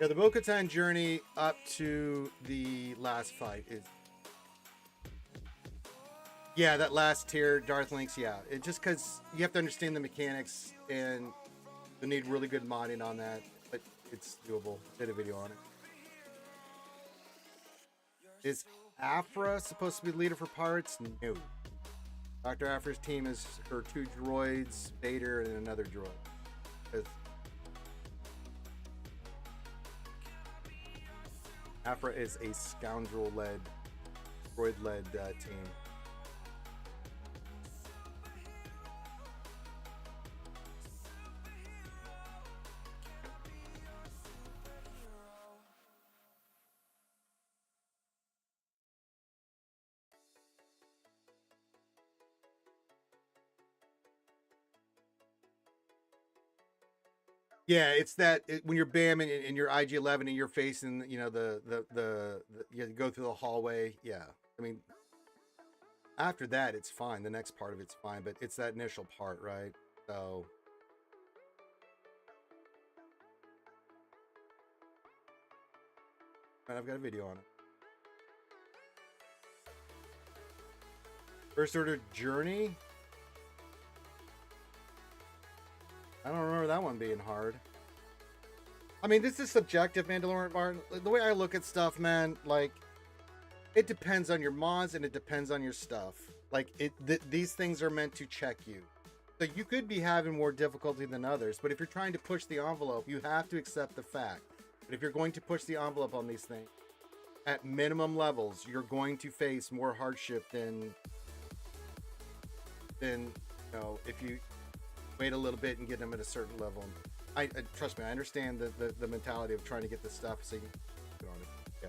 Yeah, the Bo-Katan journey up to the last fight is. Yeah, that last tier, Darth Links, yeah. It just because you have to understand the mechanics and you need really good modding on that, but it's doable. Did a video on it. Is Afra supposed to be the leader for pirates? No. Dr. Afra's team is her 2 droids, Vader, and another droid. Afra is a scoundrel-led, droid-led team. Yeah, it's that when you're bamming and you're IG-11 and you're facing, you know, you go through the hallway. Yeah, I mean, after that, it's fine. The next part of it's fine, but it's that initial part, right? So, and I've got a video on it. First Order Journey. I don't remember that one being hard. I mean, this is subjective, Mandalorian Martin. The way I look at stuff, man, like, it depends on your mods and it depends on your stuff. Like, these things are meant to check you. So you could be having more difficulty than others, but if you're trying to push the envelope, you have to accept the fact. But if you're going to push the envelope on these things, at minimum levels, you're going to face more hardship than you know, if you wait a little bit and get them at a certain level. I trust me, I understand the mentality of trying to get this stuff so you can get on it. Yeah.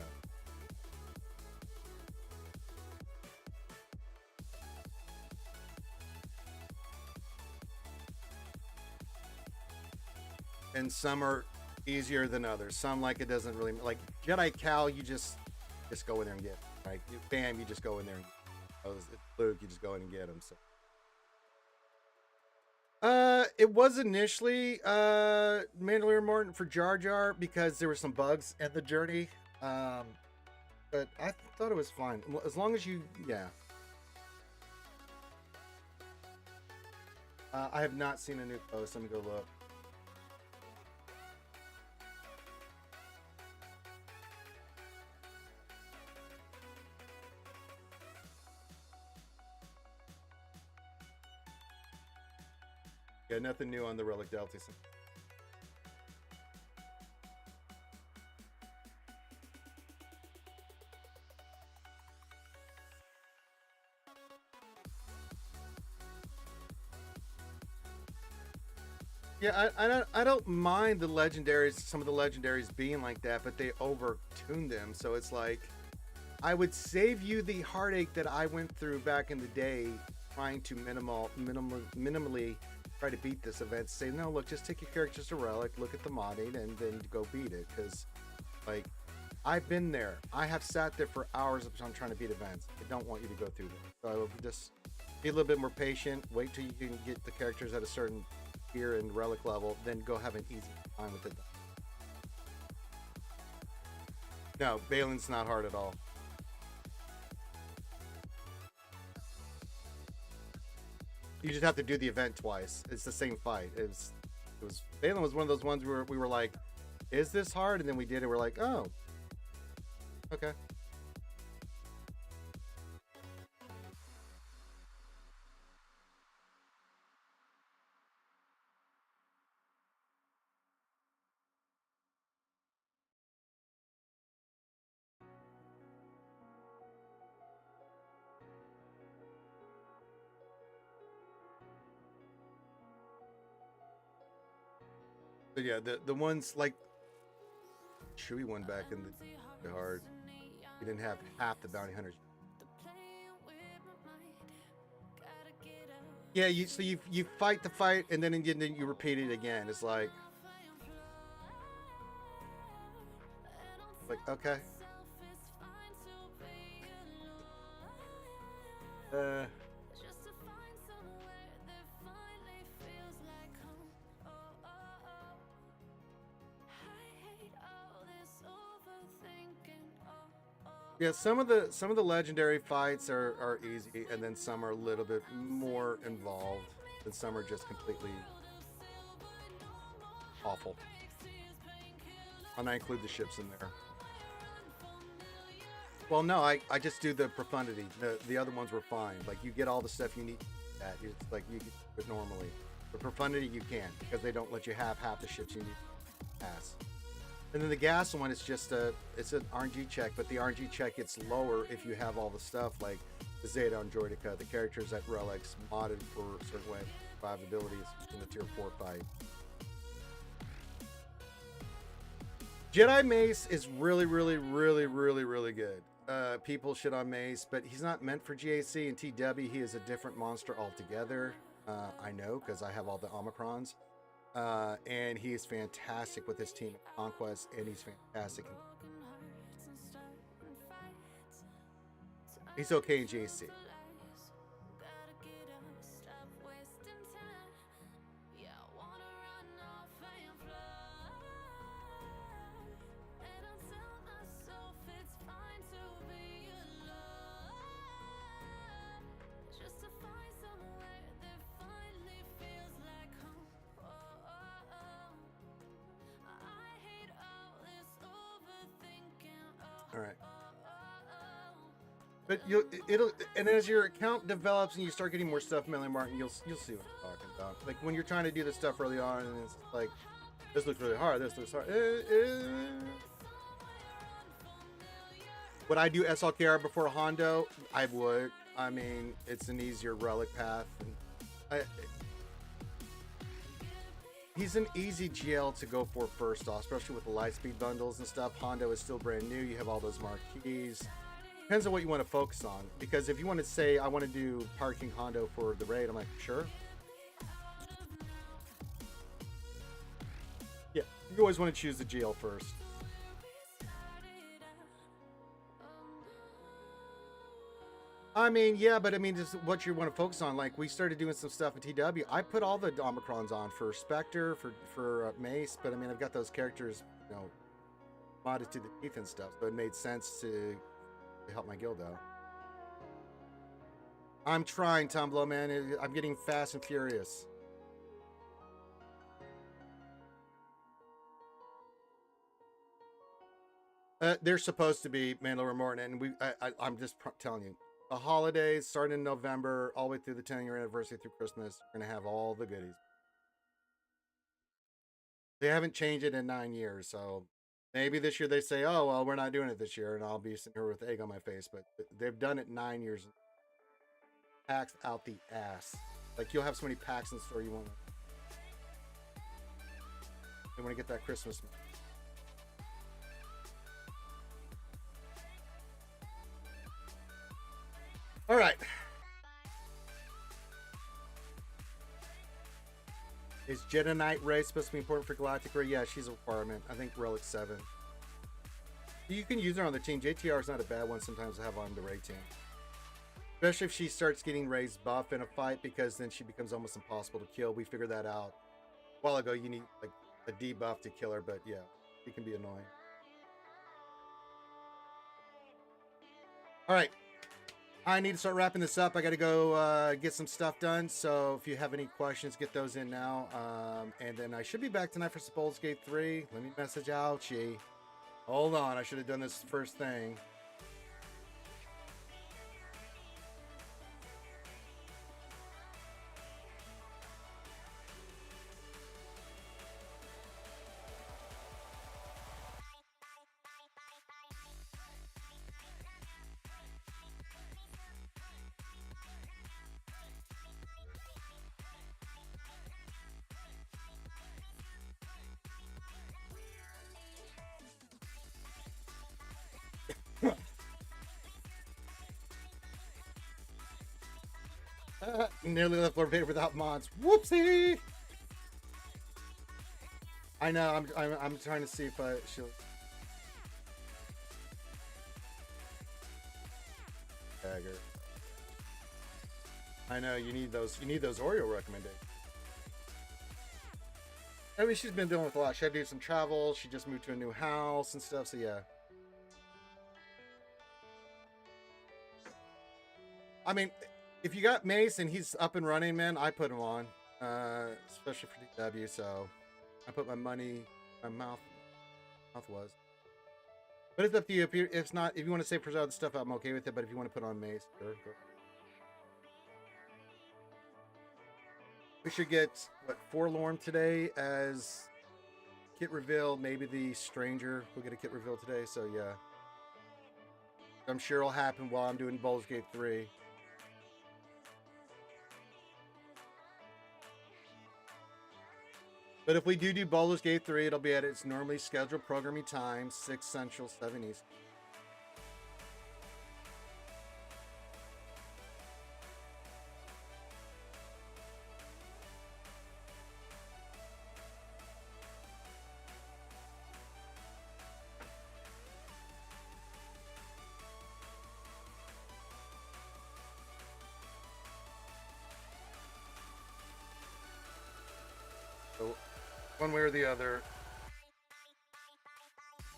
And some are easier than others. Some, like, it doesn't really, like Jedi Cal, you just go in there and get it, right? Bam, you just go in there and Luke, you just go in and get him. So it was initially Mandalorian Martin for Jar Jar because there were some bugs in the journey. But I thought it was fine as long as you, yeah. I have not seen a new post. Let me go look. Yeah, nothing new on the Relic Delta. Yeah, I don't mind the legendaries, some of the legendaries being like that, but they over-tuned them. So it's like, I would save you the heartache that I went through back in the day trying to minimally try to beat this event. Say, no, look, just take your characters to Relic, look at the modding, and then go beat it. Because, like, I've been there. I have sat there for hours on trying to beat events. I don't want you to go through that. So I will just be a little bit more patient, wait till you can get the characters at a certain tier and Relic level, then go have an easy time with it. No, Balin's not hard at all. You just have to do the event twice. It's the same fight. It was Balin was one of those ones where we were like, is this hard? And then we did it. We're like, oh, okay. But yeah, the ones like Chewie one back in the hard. We didn't have half the bounty hunters. Yeah, you fight the fight and then you repeat it again. It's like okay. Yeah, some of the legendary fights are easy, and then some are a little bit more involved, and some are just completely awful. And I include the ships in there. Well, no, I just do the profundity. The other ones were fine. Like, you get all the stuff you need. That it's like you get it normally. The profundity you can't because they don't let you have half the ships you need to pass. And then the gas one is just it's an RNG check, but the RNG check gets lower if you have all the stuff like the Zeta on Droideka, the characters at Relics modded for a certain way, 5 abilities in the tier 4 fight. Jedi Mace is really good. People shit on Mace, but he's not meant for GAC and TW. He is a different monster altogether. I know because I have all the Omicrons. And he is fantastic with his team at Conquest, and he's fantastic. He's okay in JC. All right. But it'll and as your account develops and you start getting more stuff, Melly Martin, you'll see what I'm talking about. Like when you're trying to do this stuff early on, and it's like, this looks really hard. This looks hard. Would I do SLKR before Hondo? I would. I mean, it's an easier relic path. He's an easy GL to go for first off, especially with the Lightspeed bundles and stuff. Hondo is still brand new. You have all those marquees. Depends on what you want to focus on. Because if you want to say, I want to do Pirate King Hondo for the raid, I'm like, sure. Yeah, you always want to choose the GL first. I mean, yeah, but I mean, just what you want to focus on. Like, we started doing some stuff in TW. I put all the Omicrons on for Spectre, for Mace, but I mean, I've got those characters, you know, modded to the teeth and stuff, so it made sense to help my guild out. I'm trying, Tumblo, man. I'm getting fast and furious. They're supposed to be Mandalorian Morton, and I'm just telling you. The holidays starting in November, all the way through the 10-year anniversary through Christmas, you're going to have all the goodies. They haven't changed it in 9 years, so maybe this year they say, oh, well, we're not doing it this year, and I'll be sitting here with egg on my face, but they've done it 9 years. Packs out the ass. Like, you'll have so many packs in the store you want to get that Christmas. All right. Is Jedi Knight Ray supposed to be important for Galactic Ray? Yeah, she's a requirement. I think Relic 7. You can use her on the team. JTR is not a bad one sometimes to have on the Ray team. Especially if she starts getting Ray's buff in a fight, because then she becomes almost impossible to kill. We figured that out a while ago. You need like a debuff to kill her, but yeah, she can be annoying. All right. I need to start wrapping this up. I got to go get some stuff done. So if you have any questions, get those in now. And then I should be back tonight for Baldur's Gate 3. Let me message Alchie. Hold on. I should have done this first thing. Nearly left Lord Vader without mods. Whoopsie! I know. I'm trying to see if she'll. Dagger. I know you need those. You need those Oreo recommendations. I mean, she's been dealing with a lot. She had to do some travel. She just moved to a new house and stuff. So yeah. I mean, if you got Mace and he's up and running, man, I put him on, especially for DW. So I put my money, my mouth was. But it's up to you. If it's not, if you want to say preserve the stuff, I'm okay with it. But if you want to put on Mace, sure. We should get what, Forlorn today as kit reveal. Maybe the Stranger will get a kit reveal today. So yeah, I'm sure it'll happen while I'm doing Baldur's Gate 3. But if we do Baldur's Gate 3, it'll be at its normally scheduled programming time, 6 Central, 7 East. One way or the other.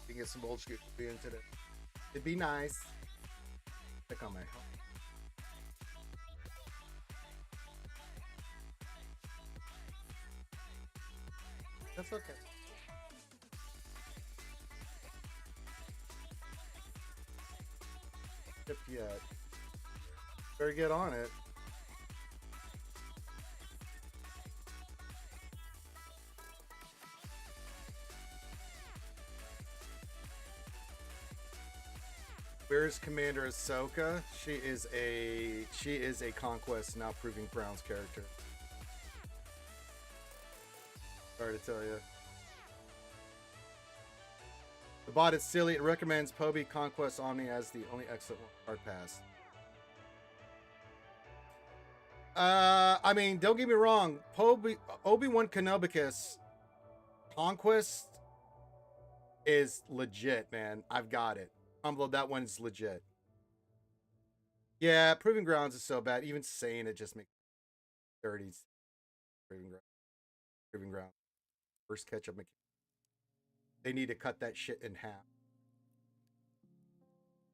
You can get some old school into it. It'd be nice. Click on my help. That's okay. Yet. Better get on it. Where's Commander Ahsoka? She is a Conquest Now Proving Grounds character. Sorry to tell you. The bot is silly. It recommends Poby Conquest Omni as the only excellent card pass. I mean, don't get me wrong. Obi-Wan Kenobicus Conquest is legit, man. I've got it. That one's legit. Yeah, Proving Grounds is so bad. Even saying it just makes 30s. Proving Ground. First catch up mechanic. They need to cut that shit in half.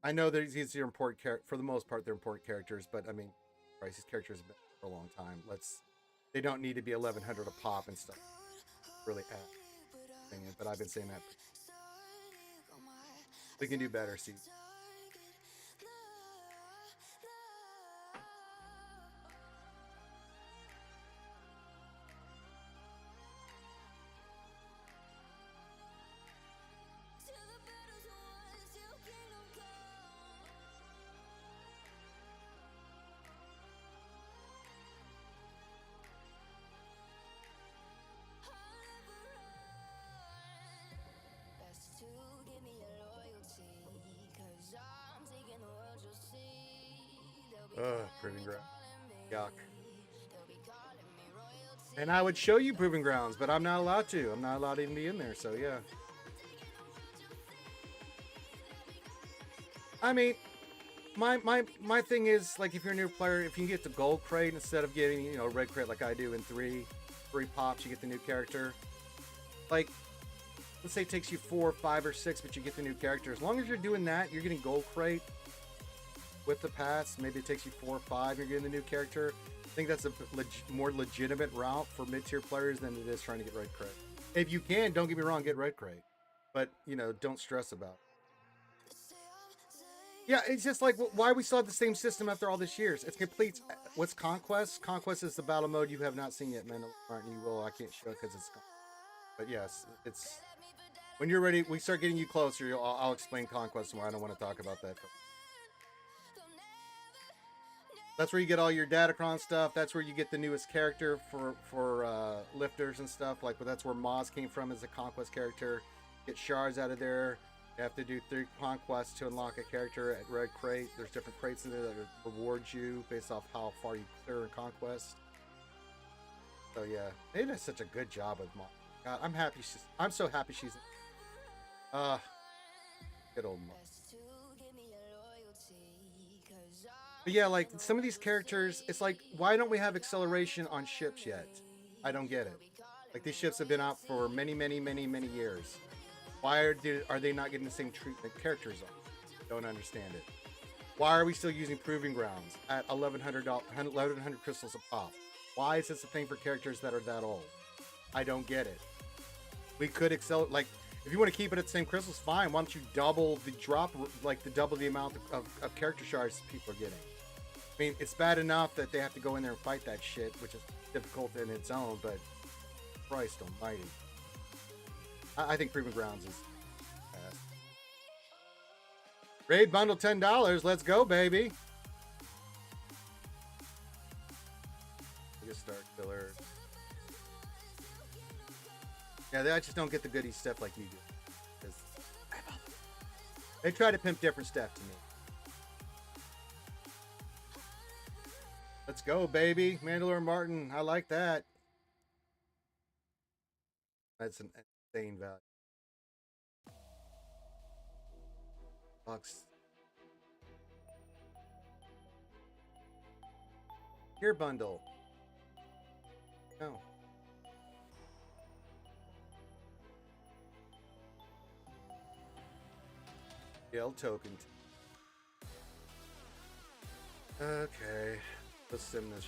I know that these are important characters. For the most part, they're important characters, but I mean, Christ, these characters have been for a long time. They don't need to be 1100 a pop and stuff. Really opinion, but I've been saying that. We can do better, see. Proving Ground. Yuck. And I would show you Proving Grounds, but I'm not allowed to. I'm not allowed to even be in there, so yeah. I mean, my thing is, like, if you're a new player, if you can get the gold crate instead of getting, you know, red crate like I do in three pops, you get the new character. Like, let's say it takes you 4, 5, or 6, but you get the new character. As long as you're doing that, you're getting gold crate with the pass. Maybe it takes you 4 or 5, you're getting the new character. I think that's a more legitimate route for mid-tier players than it is trying to get red crate. If you can, don't get me wrong, get red crate, but you know, don't stress about it. Yeah, it's just like, why we still have the same system after all these years? It's complete. What's Conquest? Conquest is the battle mode you have not seen yet, man. Aren't you? Well, I can't show it because it's. But yes, it's. When you're ready, we start getting you closer. I'll explain Conquest more. I don't want to talk about that. That's where you get all your Datacron stuff. That's where you get the newest character for lifters and stuff. Like, but that's where Maz came from as a Conquest character. Get shards out of there. You have to do 3 conquests to unlock a character at Red Crate. There's different crates in there that reward you based off how far you clear in Conquest. So yeah, they did such a good job with Maz. God, I'm happy. I'm so happy she's. Good old Maz. But yeah, like some of these characters, it's like, why don't we have acceleration on ships yet? I don't get it. Like, these ships have been out for many, many, many, many years. Why are they not getting the same treatment characters on? Don't understand it. Why are we still using Proving Grounds at 1,100 crystals a pop? Why is this a thing for characters that are that old? I don't get it. We could accelerate, like, if you want to keep it at the same crystals, fine. Why don't you double the drop, like double the amount of character shards people are getting? I mean, it's bad enough that they have to go in there and fight that shit, which is difficult in its own, but Christ almighty. I think Proving Grounds is fast. Raid bundle $10. Let's go, baby. Just start killer. Yeah, I just don't get the goodie stuff like you do. They try to pimp different stuff to me. Let's go, baby. Mandalore Martin. I like that. That's an insane value. Bucks. Gear bundle. No. Gale token. Okay. Let's sim this.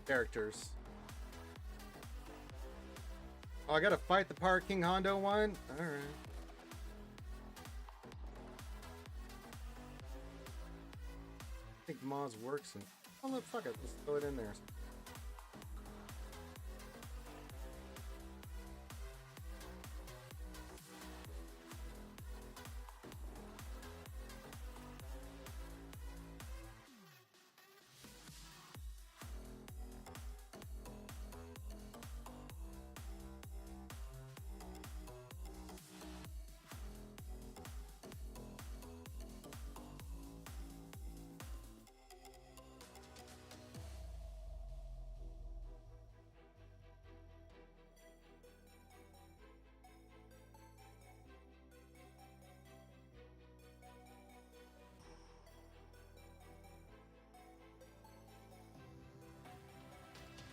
Characters. Oh, I gotta fight the Park King Hondo one? Alright. I think Moz works in. Oh, look, fuck it. Let's throw it in there.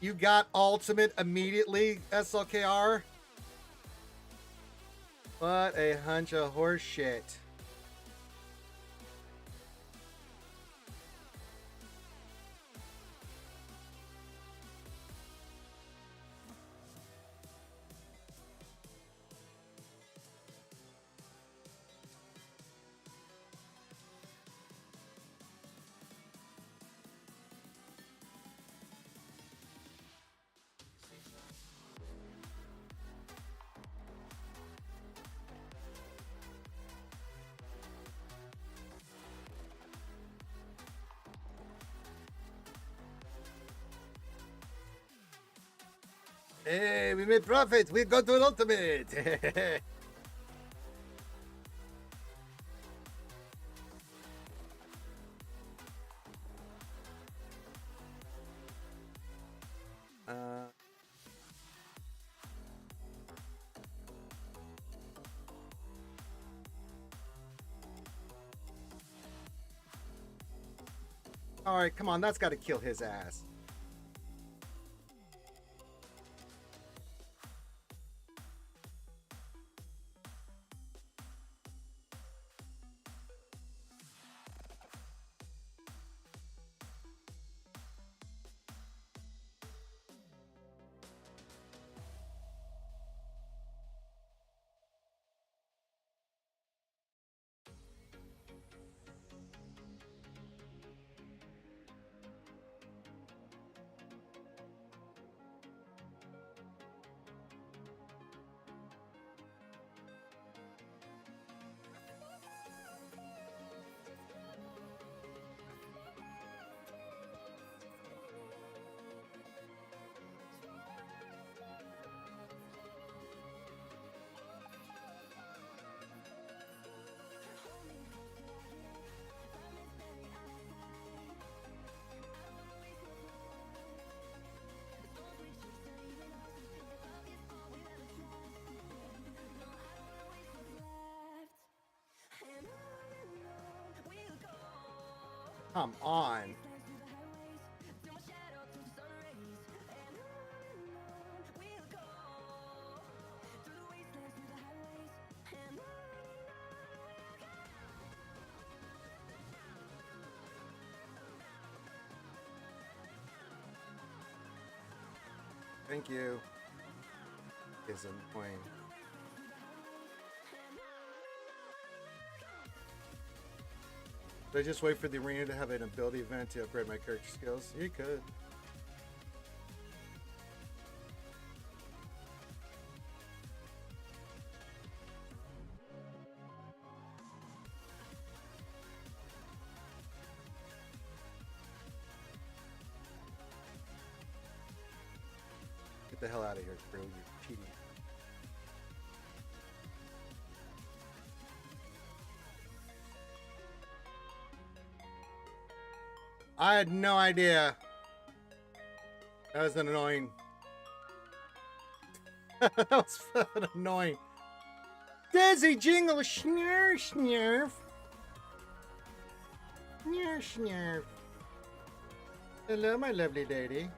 You got ultimate immediately, SLKR? What a hunch of horse shit. Hey, we made profit. We got to an ultimate. All right, come on. That's got to kill his ass. Come on. Thank you. Is annoying. Did I just wait for the arena to have an ability event to upgrade my character skills? You could. Get the hell out of here, Crew. You're cheating. I had no idea. That was annoying. That was fucking annoying. Desi jingle snurf snurf. Snurf snurf. Hello, my lovely lady.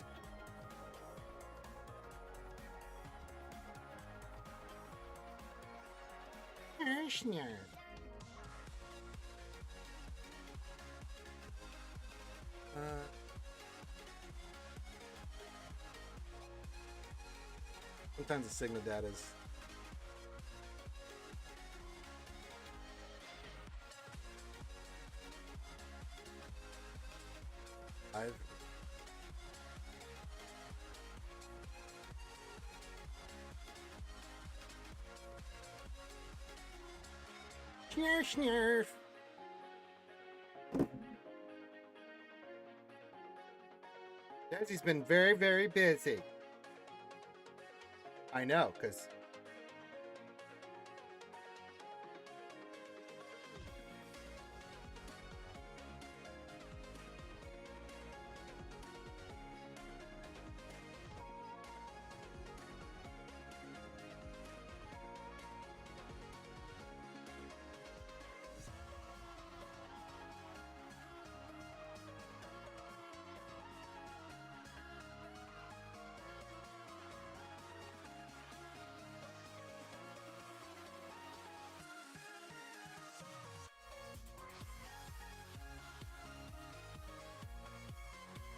Snurf snurf. Sometimes the signal data is. Snurf snurf. Desi's been very, very busy. I know, because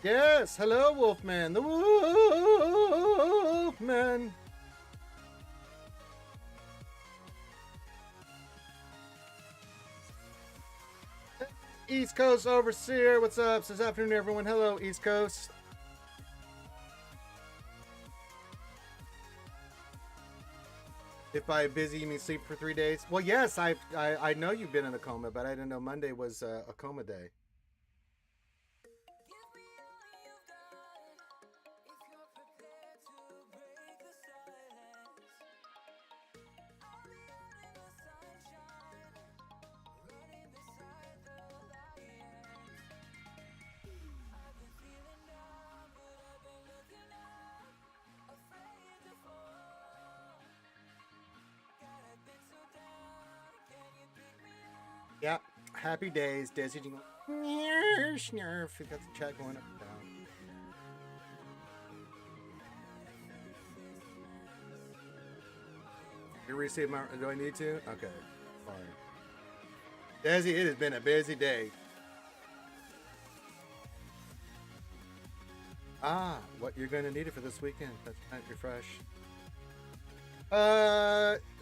yes, hello, Wolfman. The Wolfman. East Coast Overseer, what's up? This afternoon, everyone. Hello, East Coast. If by busy, you mean sleep for 3 days? Well, yes, I know you've been in a coma, but I didn't know Monday was a coma day. Yep. Happy days, Desi jingle. Snurf. We got the chat going up and down. You receive my. Do I need to? Okay. Fine. Desi, it has been a busy day. Ah, what you're going to need it for this weekend. That's not refresh.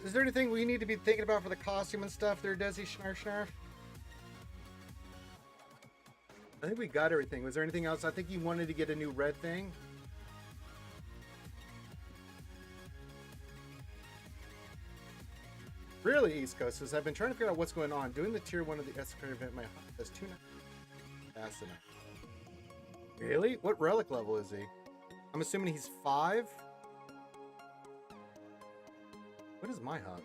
Is there anything we need to be thinking about for the costume and stuff there, Desi Schnarf Schnarf? I think we got everything. Was there anything else? I think you wanted to get a new red thing. Really, East Coast says, I've been trying to figure out what's going on. Doing the tier 1 of the XSplit event, my heart has 2 fast enough. Really? What relic level is he? I'm assuming he's 5? What is my hut?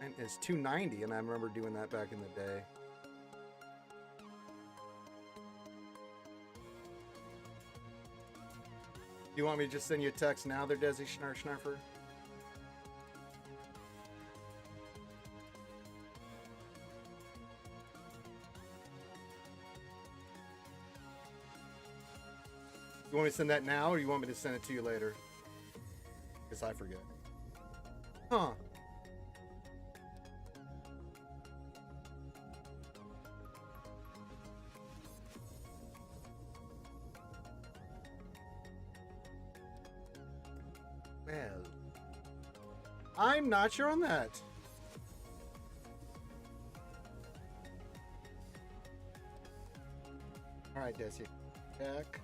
And it's 290, and I remember doing that back in the day. You want me to just send you a text now there, Desi Schnarfer? You want me to send that now, or you want me to send it to you later? Because I forget. Huh. Well, I'm not sure on that. All right, Desi. Back.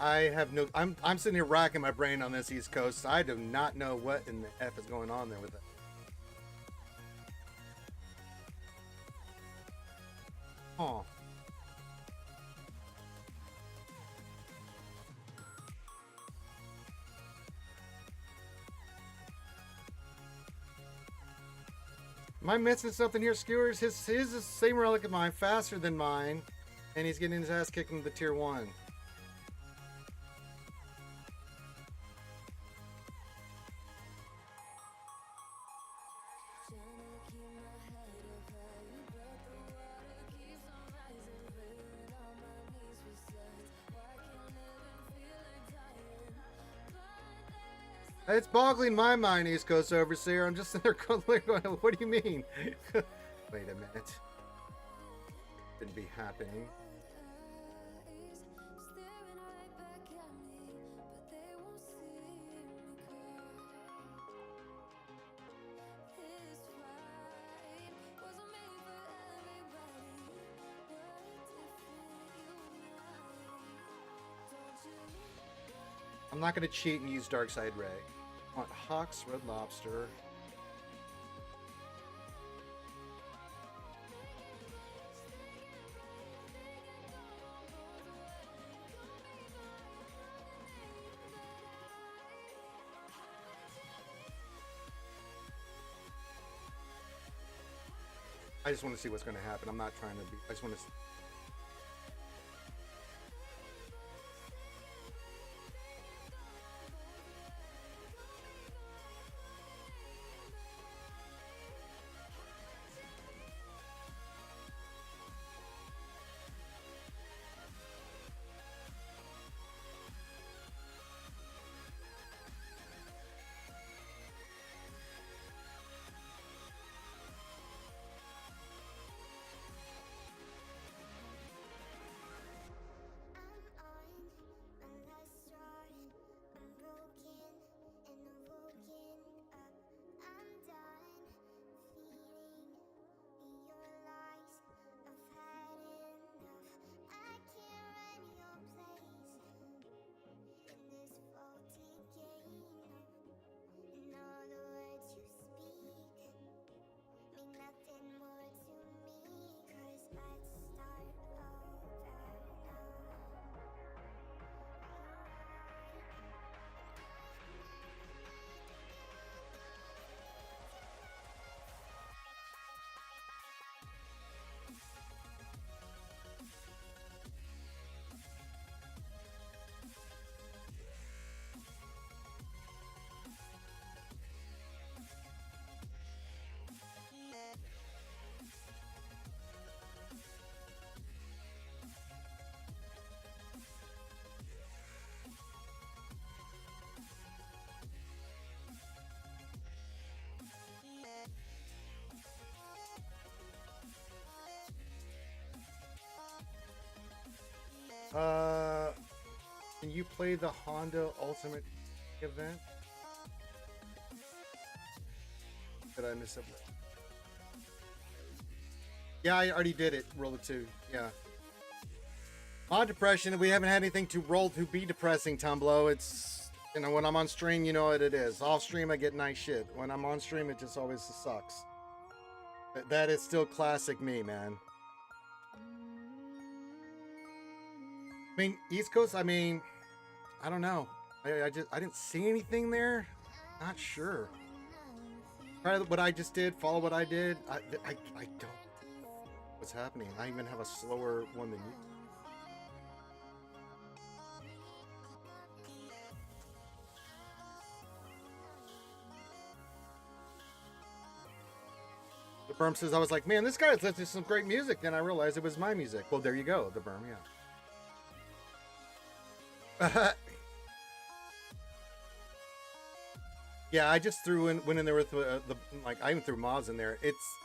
I have no. I'm sitting here racking my brain on this East Coast. I do not know what in the F is going on there with it. Huh. Am I missing something here, Skewers? His is the same relic of mine, faster than mine, and he's getting his ass kicked in the tier 1. It's boggling my mind, East Coast Overseer. I'm just sitting there going, what do you mean? Wait a minute. Shouldn't be happening. I'm not going to cheat and use Dark Side Ray. I want Hawks, Red Lobster. I just want to see what's going to happen. I'm not trying to be. I just want to. Can you play the Honda Ultimate event? Did I miss it? Yeah, I already did it. Roll it 2. Yeah. On depression, we haven't had anything to roll to be depressing, Tumblo. It's, you know, when I'm on stream, you know what it is. Off stream, I get nice shit. When I'm on stream, it just always sucks. That is still classic me, man. I mean, East Coast, I mean, I don't know. I didn't see anything there. Not sure. Try what I just did, follow what I did. I don't. What's happening? I even have a slower one than you. The Berm says, I was like, man, this guy's listening to some great music. Then I realized it was my music. Well, there you go, the Berm, yeah. Yeah, I just went in there with like, I even threw mods in there.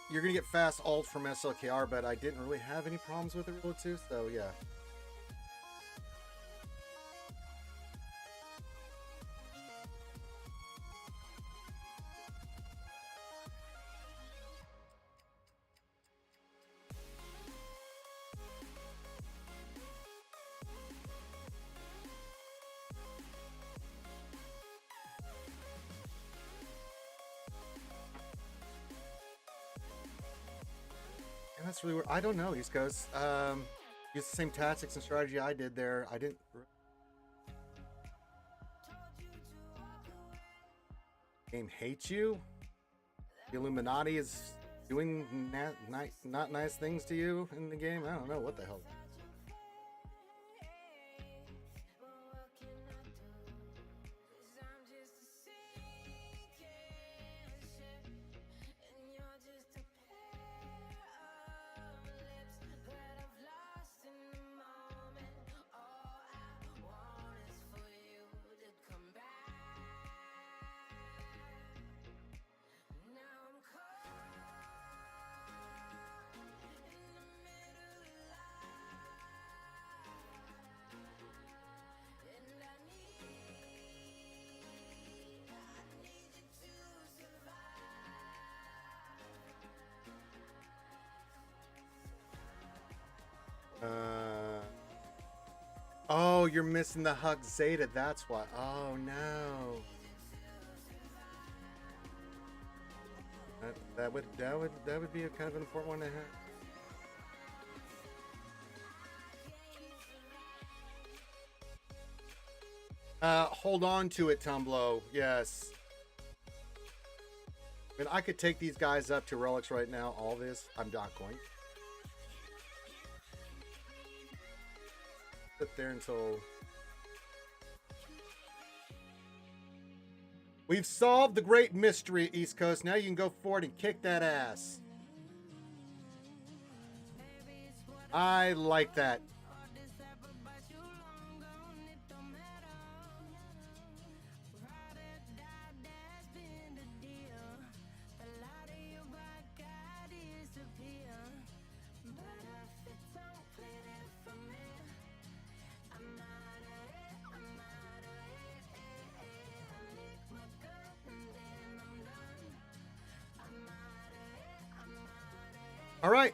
You're gonna get fast alt from SLKR, but I didn't really have any problems with it really too, so yeah. That's really weird. I don't know, East Coast. Use the same tactics and strategy I did there. I didn't. Game hates you. The Illuminati is doing not nice things to you in the game. I don't know what the hell. Oh, you're missing the Hug Zeta. That's why. Oh no. That would be a kind of an important one to have. Hold on to it, Tumblo. Yes. I mean, I could take these guys up to relics right now. All this, I'm not going. Sit there until we've solved the great mystery, East Coast. Now you can go forward and kick that ass. I like that. All right,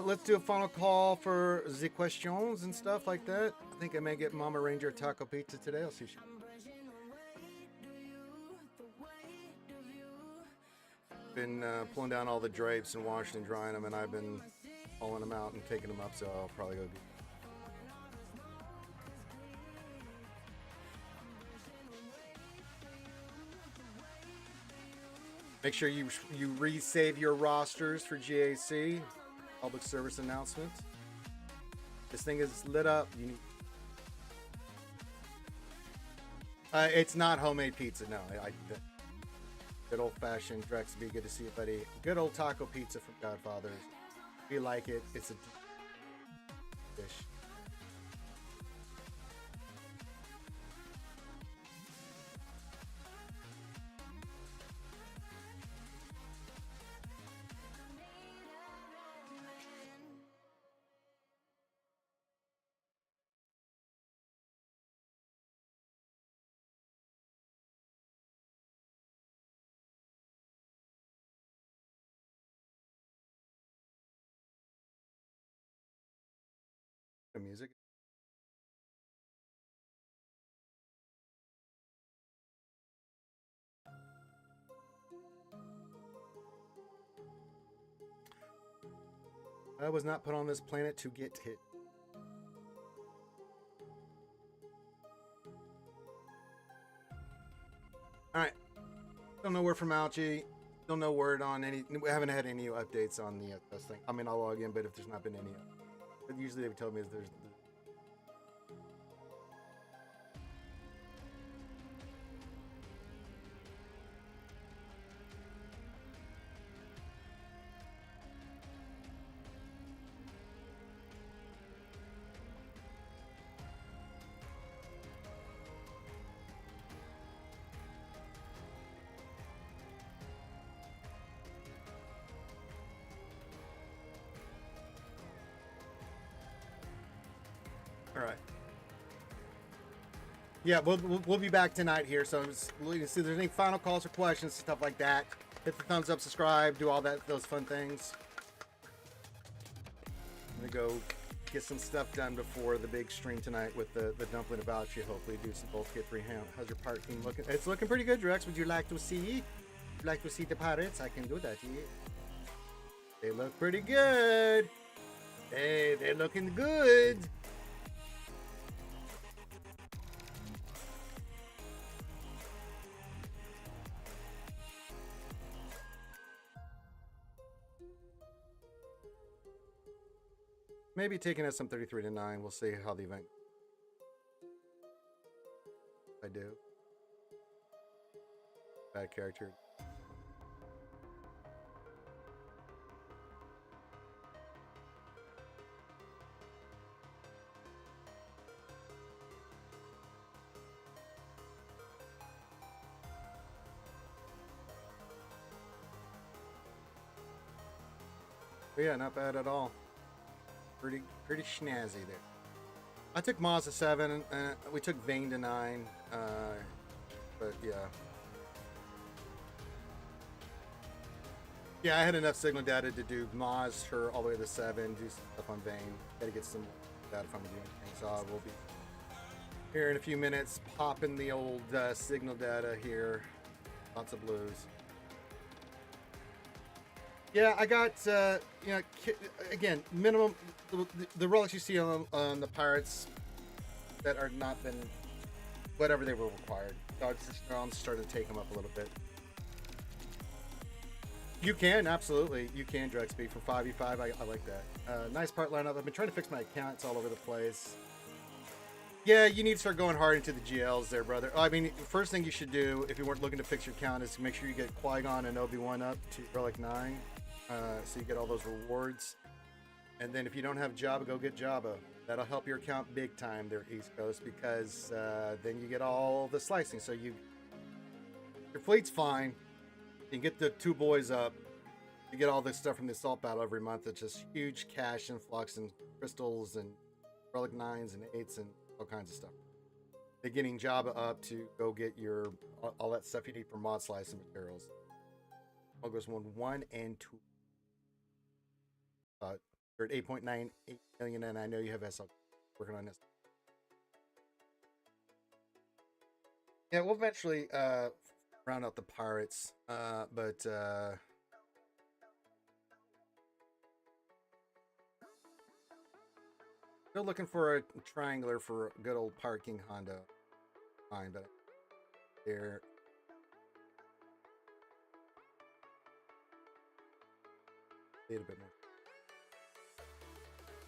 let's do a final call for the questions and stuff like that. I think I may get Mama Ranger a taco pizza today. I'll see if she... Been pulling down all the drapes and washing and drying them, and I've been hauling them out and taking them up, so I'll probably go do... Make sure you resave your rosters for GAC, public service announcement. This thing is lit up. You need... it's not homemade pizza, no. Good old-fashioned Drex, be good to see you, buddy. Good old taco pizza from Godfather's. If you like it, it's a dish. Music. I was not put on this planet to get hit. All right. Don't know word from Alchie. Don't know word on any. We haven't had any updates on the this thing. I mean, I'll log in, but if there's not been any, but usually they would tell me is there's. All right. Yeah, we'll be back tonight here. So you can see if there's any final calls or questions, stuff like that. Hit the thumbs up, subscribe, do all those fun things. I'm gonna go get some stuff done before the big stream tonight with the dumpling about you. Hopefully do some both get three. How's your part team looking? It's looking pretty good, Drex. Would you like to see? Would you like to see the pirates? I can do that. Yeah. They look pretty good. Hey, they're looking good. Maybe taking us some 33 to 9. We'll see how the event I do. Bad character. But yeah, not bad at all. Pretty snazzy there. I took Maz to 7. We took Vane to 9. But yeah. Yeah, I had enough signal data to do Maz her all the way to 7, do stuff on Vane. Gotta get some data if I'm doing anything. So I will be here in a few minutes, popping the old signal data here. Lots of blues. Yeah, I got, you know, again, minimum, the relics you see on the pirates that are not been, whatever they were required. So I'm starting to take them up a little bit. You can, absolutely. You can drag speed for 5v5. I like that. Nice part lineup. I've been trying to fix my account. It's all over the place. Yeah, you need to start going hard into the GLs there, brother. I mean, first thing you should do if you weren't looking to fix your count is to make sure you get Qui-Gon and Obi-Wan up to Relic 9. So you get all those rewards. And then if you don't have Jabba, go get Jabba. That'll help your account big time there, East Coast, because then you get all the slicing. So your fleet's fine. You can get the 2 boys up. You get all this stuff from the assault battle every month. It's just huge cash influx and crystals and Relic 9s and 8s and all kinds of stuff. They're getting Jabba up to go get your all that stuff you need for mod slice and materials. Goes 1 and 2. You're at 8.98 million, and I know you have SL working on this. Yeah, we'll eventually round out the pirates, but still looking for a triangular for a good old Pirate King Hondo. Fine, but there. Need a bit more.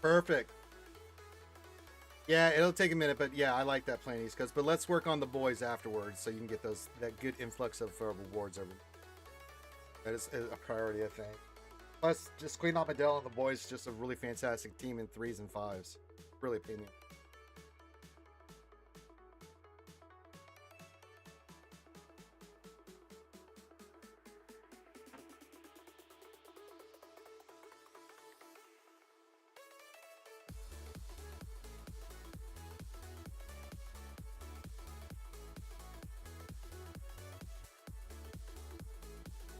Perfect. Yeah, it'll take a minute, but yeah, I like that plan, East Coast. But let's work on the boys afterwards, so you can get that good influx of rewards over. That is a priority, I think. Plus, just Queen Amadel and the boys, just a really fantastic team in 3s and 5s. Really opinion.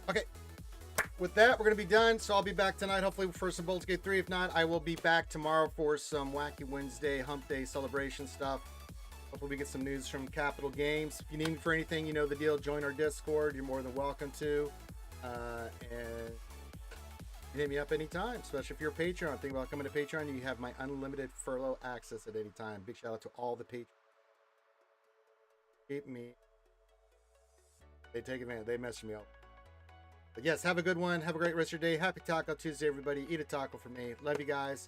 Okay, with that, we're going to be done. So I'll be back tonight, hopefully for some Baldur's Gate 3. If not, I will be back tomorrow for some Wacky Wednesday, Hump Day celebration stuff. Hopefully we get some news from Capital Games. If you need me for anything, you know the deal. Join our Discord. You're more than welcome to. And you hit me up anytime, especially if you're a Patreon. Think about coming to Patreon. You have my unlimited furlough access at any time. Big shout out to all the patrons. Keep me. They take advantage. They mess me up. But yes, have a good one. Have a great rest of your day. Happy Taco Tuesday, everybody. Eat a taco for me. Love you guys.